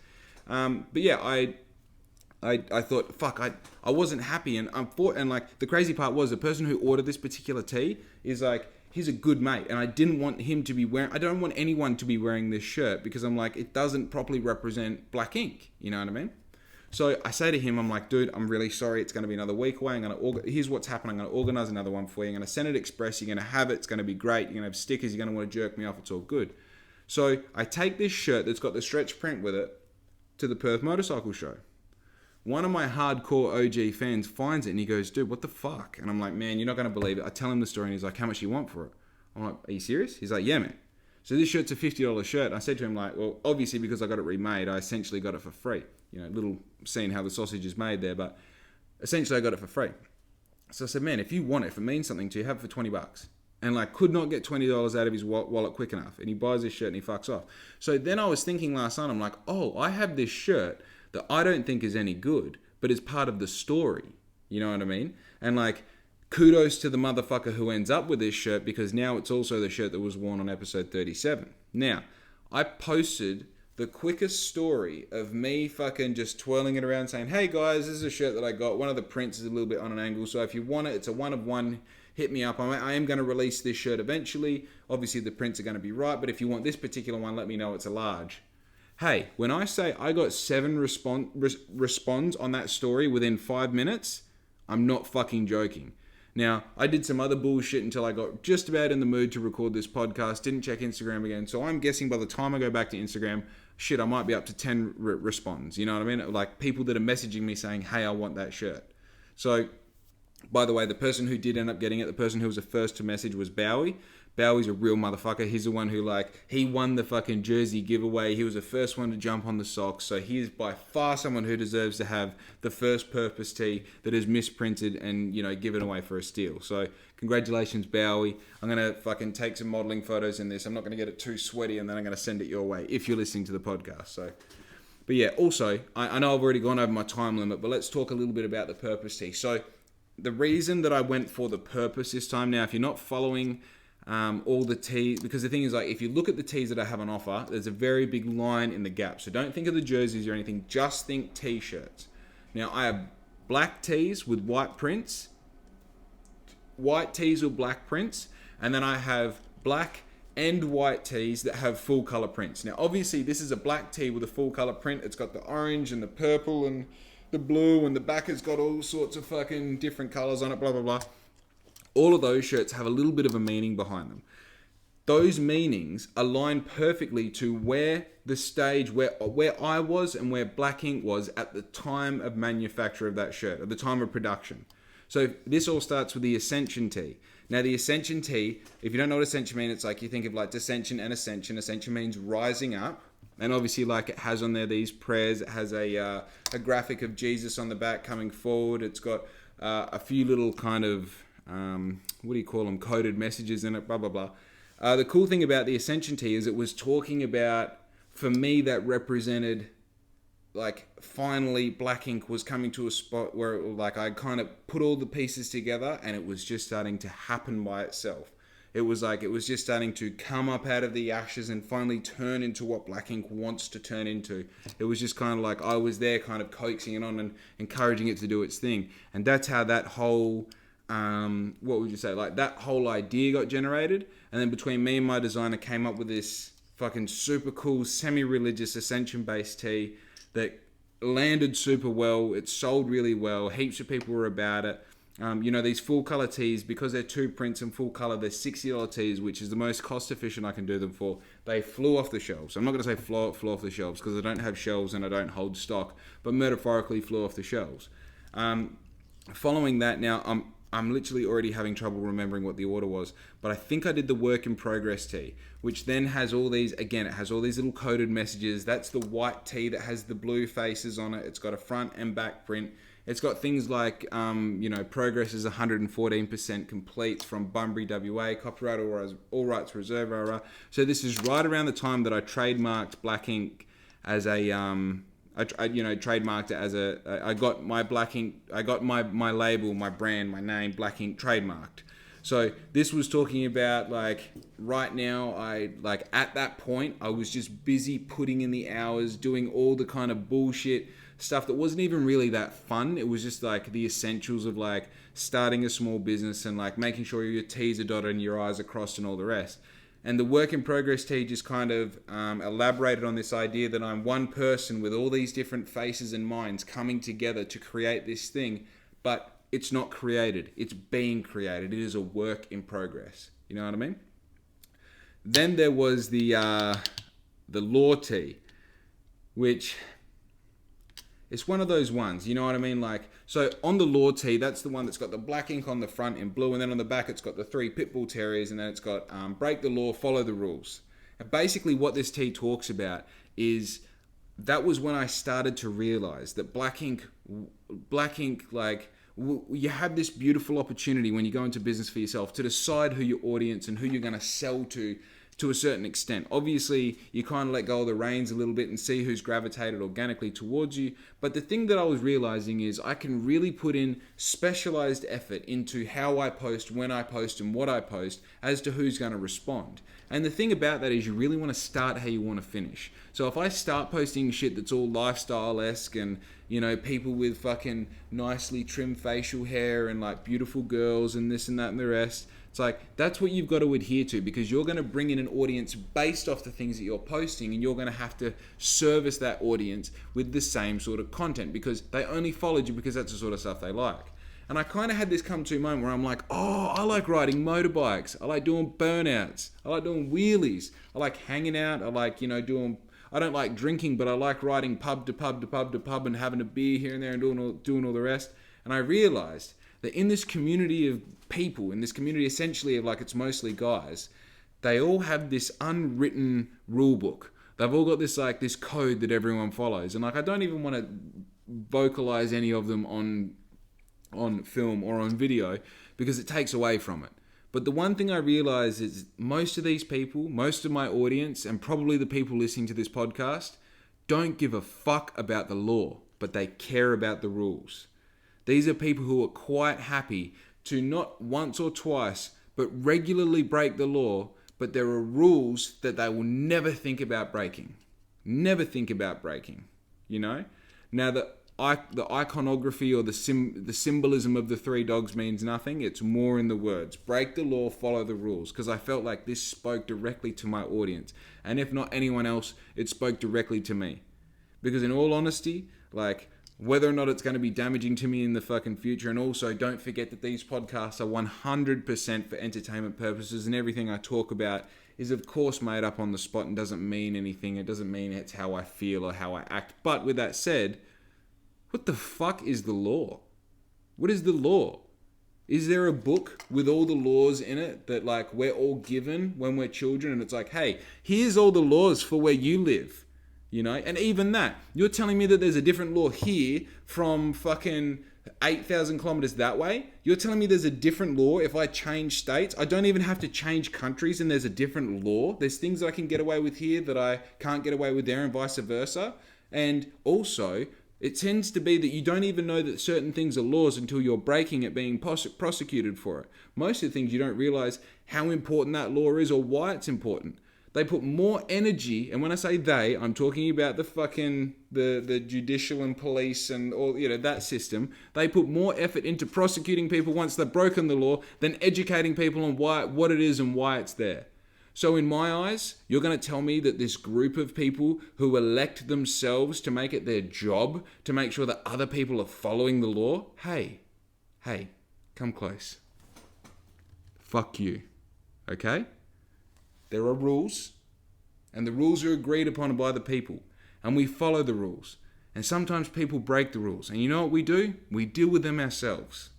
But yeah, I thought, fuck, I wasn't happy, and the crazy part was the person who ordered this particular tee is like, he's a good mate, and I didn't want him to be wearing, I don't want anyone to be wearing this shirt because I'm like, it doesn't properly represent black ink, you know what I mean? So I say to him, I'm like, dude, I'm really sorry, it's going to be another week away, here's what's happening, I'm going to organize another one for you, I'm going to send it express, you're going to have it, it's going to be great, you're going to have stickers, you're going to want to jerk me off, it's all good. So I take this shirt that's got the stretch print with it to the Perth Motorcycle Show. One of my hardcore OG fans finds it and he goes, dude, what the fuck? And I'm like, man, you're not going to believe it. I tell him the story and he's like, how much do you want for it? I'm like, are you serious? He's like, yeah, man. So this shirt's a $50 shirt. And I said to him, like, well, obviously because I got it remade, I essentially got it for free. You know, little seeing how the sausage is made there, but essentially I got it for free. So I said, man, if you want it, if it means something to you, have it for $20. And like, could not get $20 out of his wallet quick enough. And he buys this shirt and he fucks off. So then I was thinking last night, I'm like, oh, I have this shirt that I don't think is any good, but is part of the story. You know what I mean? And like, kudos to the motherfucker who ends up with this shirt, because now it's also the shirt that was worn on episode 37. Now, I posted the quickest story of me fucking just twirling it around saying, hey guys, this is a shirt that I got. One of the prints is a little bit on an angle, so if you want it, it's a one of one, hit me up. I am going to release this shirt eventually. Obviously the prints are going to be right, but if you want this particular one, let me know, it's a large. Hey, when I say I got 7 responds on that story within 5 minutes, I'm not fucking joking. Now, I did some other bullshit until I got just about in the mood to record this podcast, didn't check Instagram again, so I'm guessing by the time I go back to Instagram, shit, I might be up to 10 responds, you know what I mean? Like people that are messaging me saying, hey, I want that shirt. So, by the way, the person who did end up getting it, the person who was the first to message was Bowie. Bowie's a real motherfucker. He's the one who, like, he won the fucking jersey giveaway. He was the first one to jump on the socks. So he's by far someone who deserves to have the first purpose tee that is misprinted and, you know, given away for a steal. So congratulations, Bowie. I'm going to fucking take some modeling photos in this. I'm not going to get it too sweaty, and then I'm going to send it your way if you're listening to the podcast. So, but yeah, also, I know I've already gone over my time limit, but let's talk a little bit about the purpose tee. So the reason that I went for the purpose this time, now, if you're not following all the tees, because the thing is, like, if you look at the tees that I have on offer, there's a very big line in the gap. So don't think of the jerseys or anything, just think t-shirts. Now I have black tees with white prints, white tees with black prints, and then I have black and white tees that have full color prints. Now obviously this is a black tee with a full color print. It's got the orange and the purple and the blue, and the back has got all sorts of fucking different colors on it, blah blah blah. All of those shirts have a little bit of a meaning behind them. Those meanings align perfectly to where the stage, where I was and where Black Ink was at the time of manufacture of that shirt, at the time of production. So this all starts with the Ascension tee. Now, the ascension tee, if you don't know what ascension means, it's like you think of like descension and ascension. Ascension means rising up. And obviously, like it has on there these prayers. It has a graphic of Jesus on the back coming forward. It's got a few little kind of, what do you call them, coded messages in it, blah, blah, blah. The cool thing about the ascension tee is it was talking about, for me, that represented like finally Black Ink was coming to a spot where like I kind of put all the pieces together and it was just starting to happen by itself. It was just starting to come up out of the ashes and finally turn into what Black Ink wants to turn into. It was just kind of like I was there kind of coaxing it on and encouraging it to do its thing. And that's how that whole, what would you say, like that whole idea got generated. And then between me and my designer came up with this fucking super cool semi-religious ascension-based tee that landed super well. It sold really well. Heaps of people were about it. These full color tees, because they're two prints and full color, they're $60 tees, which is the most cost efficient I can do them for. They flew off the shelves. I'm not going to say flew off the shelves because I don't have shelves and I don't hold stock, but metaphorically flew off the shelves. Following that, now I'm literally already having trouble remembering what the order was, but I think I did the work in progress tee, which then has all these, again, it has all these little coded messages. That's the white tee that has the blue faces on it. It's got a front and back print. It's got things like, progress is 114% complete from Bunbury, WA, copyright, all rights reserved, rah, rah. So this is right around the time that I trademarked Black Ink as a, trademarked it as I got my Black Ink, I got my label, my brand, my name, Black Ink trademarked. So this was talking about like right now, at that point, I was just busy putting in the hours, doing all the kind of bullshit stuff that wasn't even really that fun. It was just like the essentials of like starting a small business and like making sure your T's are dotted and your I's are crossed and all the rest. And the work in progress tee just kind of elaborated on this idea that I'm one person with all these different faces and minds coming together to create this thing, but it's not created. It's being created. It is a work in progress. You know what I mean? Then there was the law tee, which it's one of those ones, you know what I mean? Like, so on the law tee, that's the one that's got the Black Ink on the front in blue, and then on the back it's got the 3 Pitbull Terriers, and then it's got break the law, follow the rules. And basically what this tee talks about is that was when I started to realize that Black Ink, like, you have this beautiful opportunity when you go into business for yourself to decide who your audience and who you're going to sell to a certain extent. Obviously, you kind of let go of the reins a little bit and see who's gravitated organically towards you. But the thing that I was realizing is I can really put in specialized effort into how I post, when I post, and what I post as to who's going to respond. And the thing about that is you really want to start how you want to finish. So if I start posting shit that's all lifestyle-esque and, you know, people with fucking nicely trimmed facial hair and like beautiful girls and this and that and the rest, it's like, that's what you've got to adhere to, because you're going to bring in an audience based off the things that you're posting, and you're going to have to service that audience with the same sort of content because they only followed you because that's the sort of stuff they like. And I kind of had this come to a moment where I'm like, oh, I like riding motorbikes. I like doing burnouts. I like doing wheelies. I like hanging out. I like, I don't like drinking, but I like riding pub to pub to pub to pub and having a beer here and there and doing all the rest. And I realized that in this community of people, in this community essentially of like it's mostly guys, they all have this unwritten rule book. They've all got this code that everyone follows. And like I don't even want to vocalize any of them on film or on video because it takes away from it. But the one thing I realize is most of these people, most of my audience, and probably the people listening to this podcast, don't give a fuck about the law, but they care about the rules. These are people who are quite happy to not once or twice, but regularly break the law, but there are rules that they will never think about breaking. Never think about breaking, you know? Now, the iconography or the symbolism of the 3 dogs means nothing. It's more in the words. Break the law, follow the rules. Because I felt like this spoke directly to my audience. And if not anyone else, it spoke directly to me. Because in all honesty, like, whether or not it's going to be damaging to me in the fucking future, and also don't forget that these podcasts are 100% for entertainment purposes, and everything I talk about is of course made up on the spot and doesn't mean anything. It doesn't mean it's how I feel or how I act. But with that said, what the fuck is the law? What is the law? Is there a book with all the laws in it that like we're all given when we're children, and it's like, hey, here's all the laws for where you live, you know? And even that, you're telling me that there's a different law here from fucking 8,000 kilometers that way? You're telling me there's a different law if I change states? I don't even have to change countries and there's a different law. There's things that I can get away with here that I can't get away with there, and vice versa. And also, it tends to be that you don't even know that certain things are laws until you're breaking it, being prosecuted for it. Most of the things you don't realize how important that law is or why it's important. They put more energy, and when I say they, I'm talking about the fucking the judicial and police and all, you know, that system. They put more effort into prosecuting people once they've broken the law than educating people on what it is and why it's there. So in my eyes, you're going to tell me that this group of people who elect themselves to make it their job to make sure that other people are following the law, hey, come close. Fuck you. Okay? There are rules, and the rules are agreed upon by the people, and we follow the rules. And sometimes people break the rules, and you know what we do? We deal with them ourselves.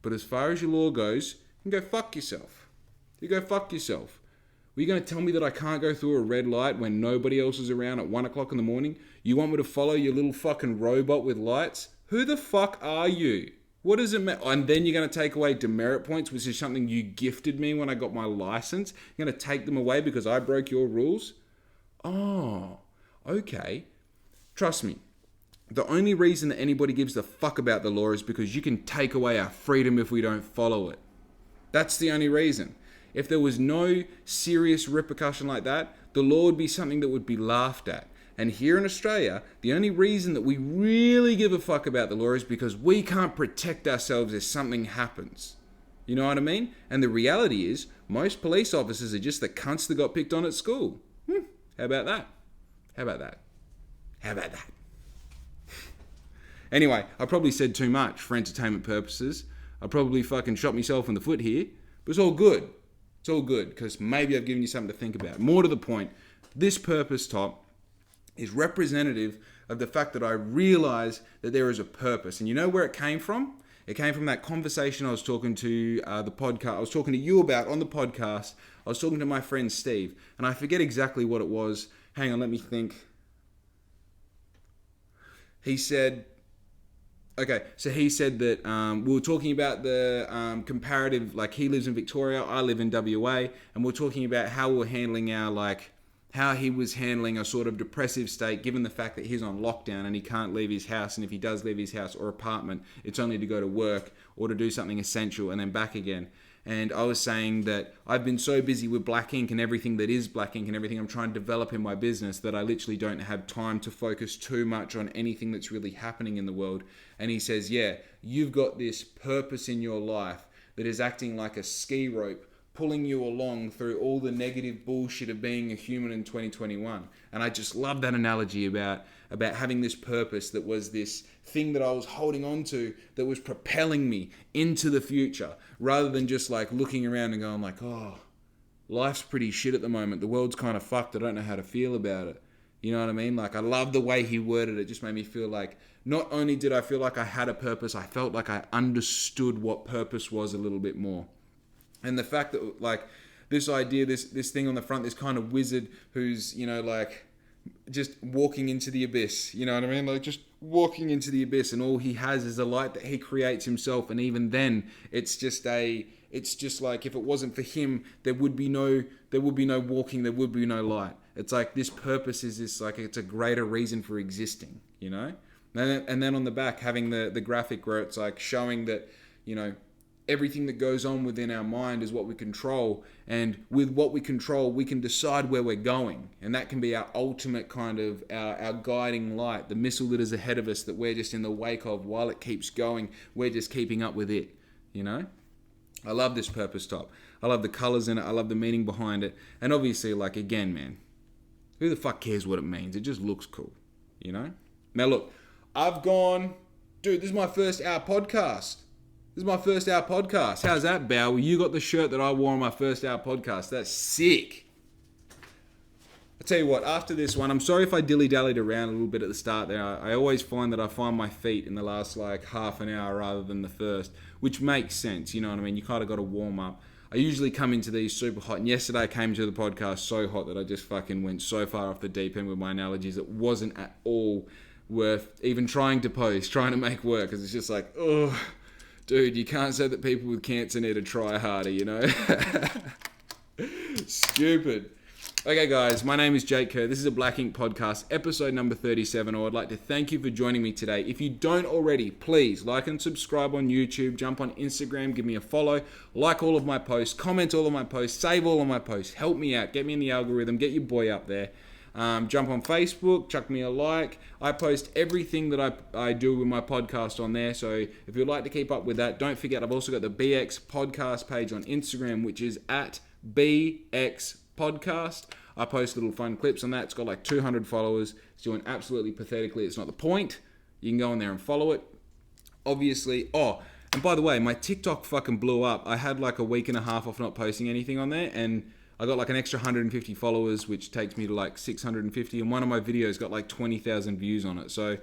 But as far as your law goes, you can go fuck yourself. You go fuck yourself. Were you going to tell me that I can't go through a red light when nobody else is around at 1 o'clock in the morning? You want me to follow your little fucking robot with lights? Who the fuck are you? What does it matter? And then you're going to take away demerit points, which is something you gifted me when I got my license. You're going to take them away because I broke your rules? Oh, okay. Trust me. The only reason that anybody gives a fuck about the law is because you can take away our freedom if we don't follow it. That's the only reason. If there was no serious repercussion like that, the law would be something that would be laughed at. And here in Australia, the only reason that we really give a fuck about the law is because we can't protect ourselves if something happens. You know what I mean? And the reality is, most police officers are just the cunts that got picked on at school. How about that? How about that? How about that? Anyway, I probably said too much for entertainment purposes. I probably fucking shot myself in the foot here. But it's all good. It's all good, because maybe I've given you something to think about. More to the point, this purpose top is representative of the fact that I realize that there is a purpose. And you know where it came from? It came from that conversation I was talking to the podcast. I was talking to you about on the podcast. I was talking to my friend Steve, and I forget exactly what it was. Hang on, let me think. He said that we were talking about the comparative, like he lives in Victoria, I live in WA, and we're talking about how we're handling how he was handling a sort of depressive state given the fact that he's on lockdown and he can't leave his house, and if he does leave his house or apartment, it's only to go to work or to do something essential and then back again. And I was saying that I've been so busy with Black Ink and everything that is Black Ink and everything I'm trying to develop in my business that I literally don't have time to focus too much on anything that's really happening in the world. And he says, yeah, you've got this purpose in your life that is acting like a ski rope, pulling you along through all the negative bullshit of being a human in 2021. And I just love that analogy about having this purpose that was this thing that I was holding on to that was propelling me into the future, rather than just like looking around and going like, oh, life's pretty shit at the moment. The world's kind of fucked. I don't know how to feel about it. You know what I mean? Like, I love the way he worded it. It just made me feel like not only did I feel like I had a purpose, I felt like I understood what purpose was a little bit more. And the fact that like this idea, this thing on the front, this kind of wizard who's, you know, like just walking into the abyss, you know what I mean? Like just walking into the abyss, and all he has is a light that he creates himself. And even then it's just like, if it wasn't for him, there would be no walking, there would be no light. It's like this purpose is this, like, it's a greater reason for existing, you know? And then on the back, having the graphic where it's like showing that, you know, everything that goes on within our mind is what we control, and with what we control, we can decide where we're going, and that can be our ultimate kind of our guiding light, the missile that is ahead of us that we're just in the wake of. While it keeps going, we're just keeping up with it, you know? I love this purpose top. I love the colors in it. I love the meaning behind it. And obviously, like, again, man, who the fuck cares what it means? It just looks cool, you know? Now look, dude, this is my first hour podcast. How's that, Bow? You got the shirt that I wore on my first hour podcast. That's sick. I tell you what, after this one, I'm sorry if I dilly-dallied around a little bit at the start there. I always find that I find my feet in the last like half an hour rather than the first, which makes sense, you know what I mean? You kind of got to warm up. I usually come into these super hot, and yesterday I came to the podcast so hot that I just fucking went so far off the deep end with my analogies. It wasn't at all worth even trying to post, trying to make work, because it's just like, oh, dude, you can't say that people with cancer need to try harder, you know? Stupid. Okay, guys, my name is Jake Kerr. This is a Black Ink podcast, episode number 37. I would like to thank you for joining me today. If you don't already, please like and subscribe on YouTube, jump on Instagram, give me a follow, like all of my posts, comment all of my posts, save all of my posts, help me out, get me in the algorithm, get your boy up there. Jump on Facebook, chuck me a like. I post everything that I do with my podcast on there, so if you'd like to keep up with that, don't forget I've also got the BX podcast page on Instagram, which is at BX Podcast. I post little fun clips on that. It's got like 200 followers. It's doing absolutely pathetically. It's not the point. You can go on there and follow it. Obviously. Oh, and by the way, my TikTok fucking blew up. I had like a week and a half off not posting anything on there, and I got like an extra 150 followers, which takes me to like 650, and one of my videos got like 20,000 views on it. So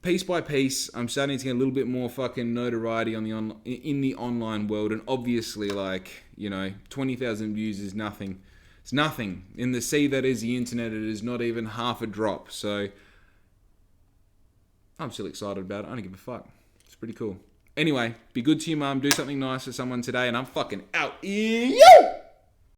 piece by piece, I'm starting to get a little bit more fucking notoriety on in the online world, and obviously, like, you know, 20,000 views is nothing. It's nothing. In the sea that is the internet, it is not even half a drop. So I'm still excited about it. I don't give a fuck. It's pretty cool. Anyway, be good to your mum. Do something nice for someone today, and I'm fucking out.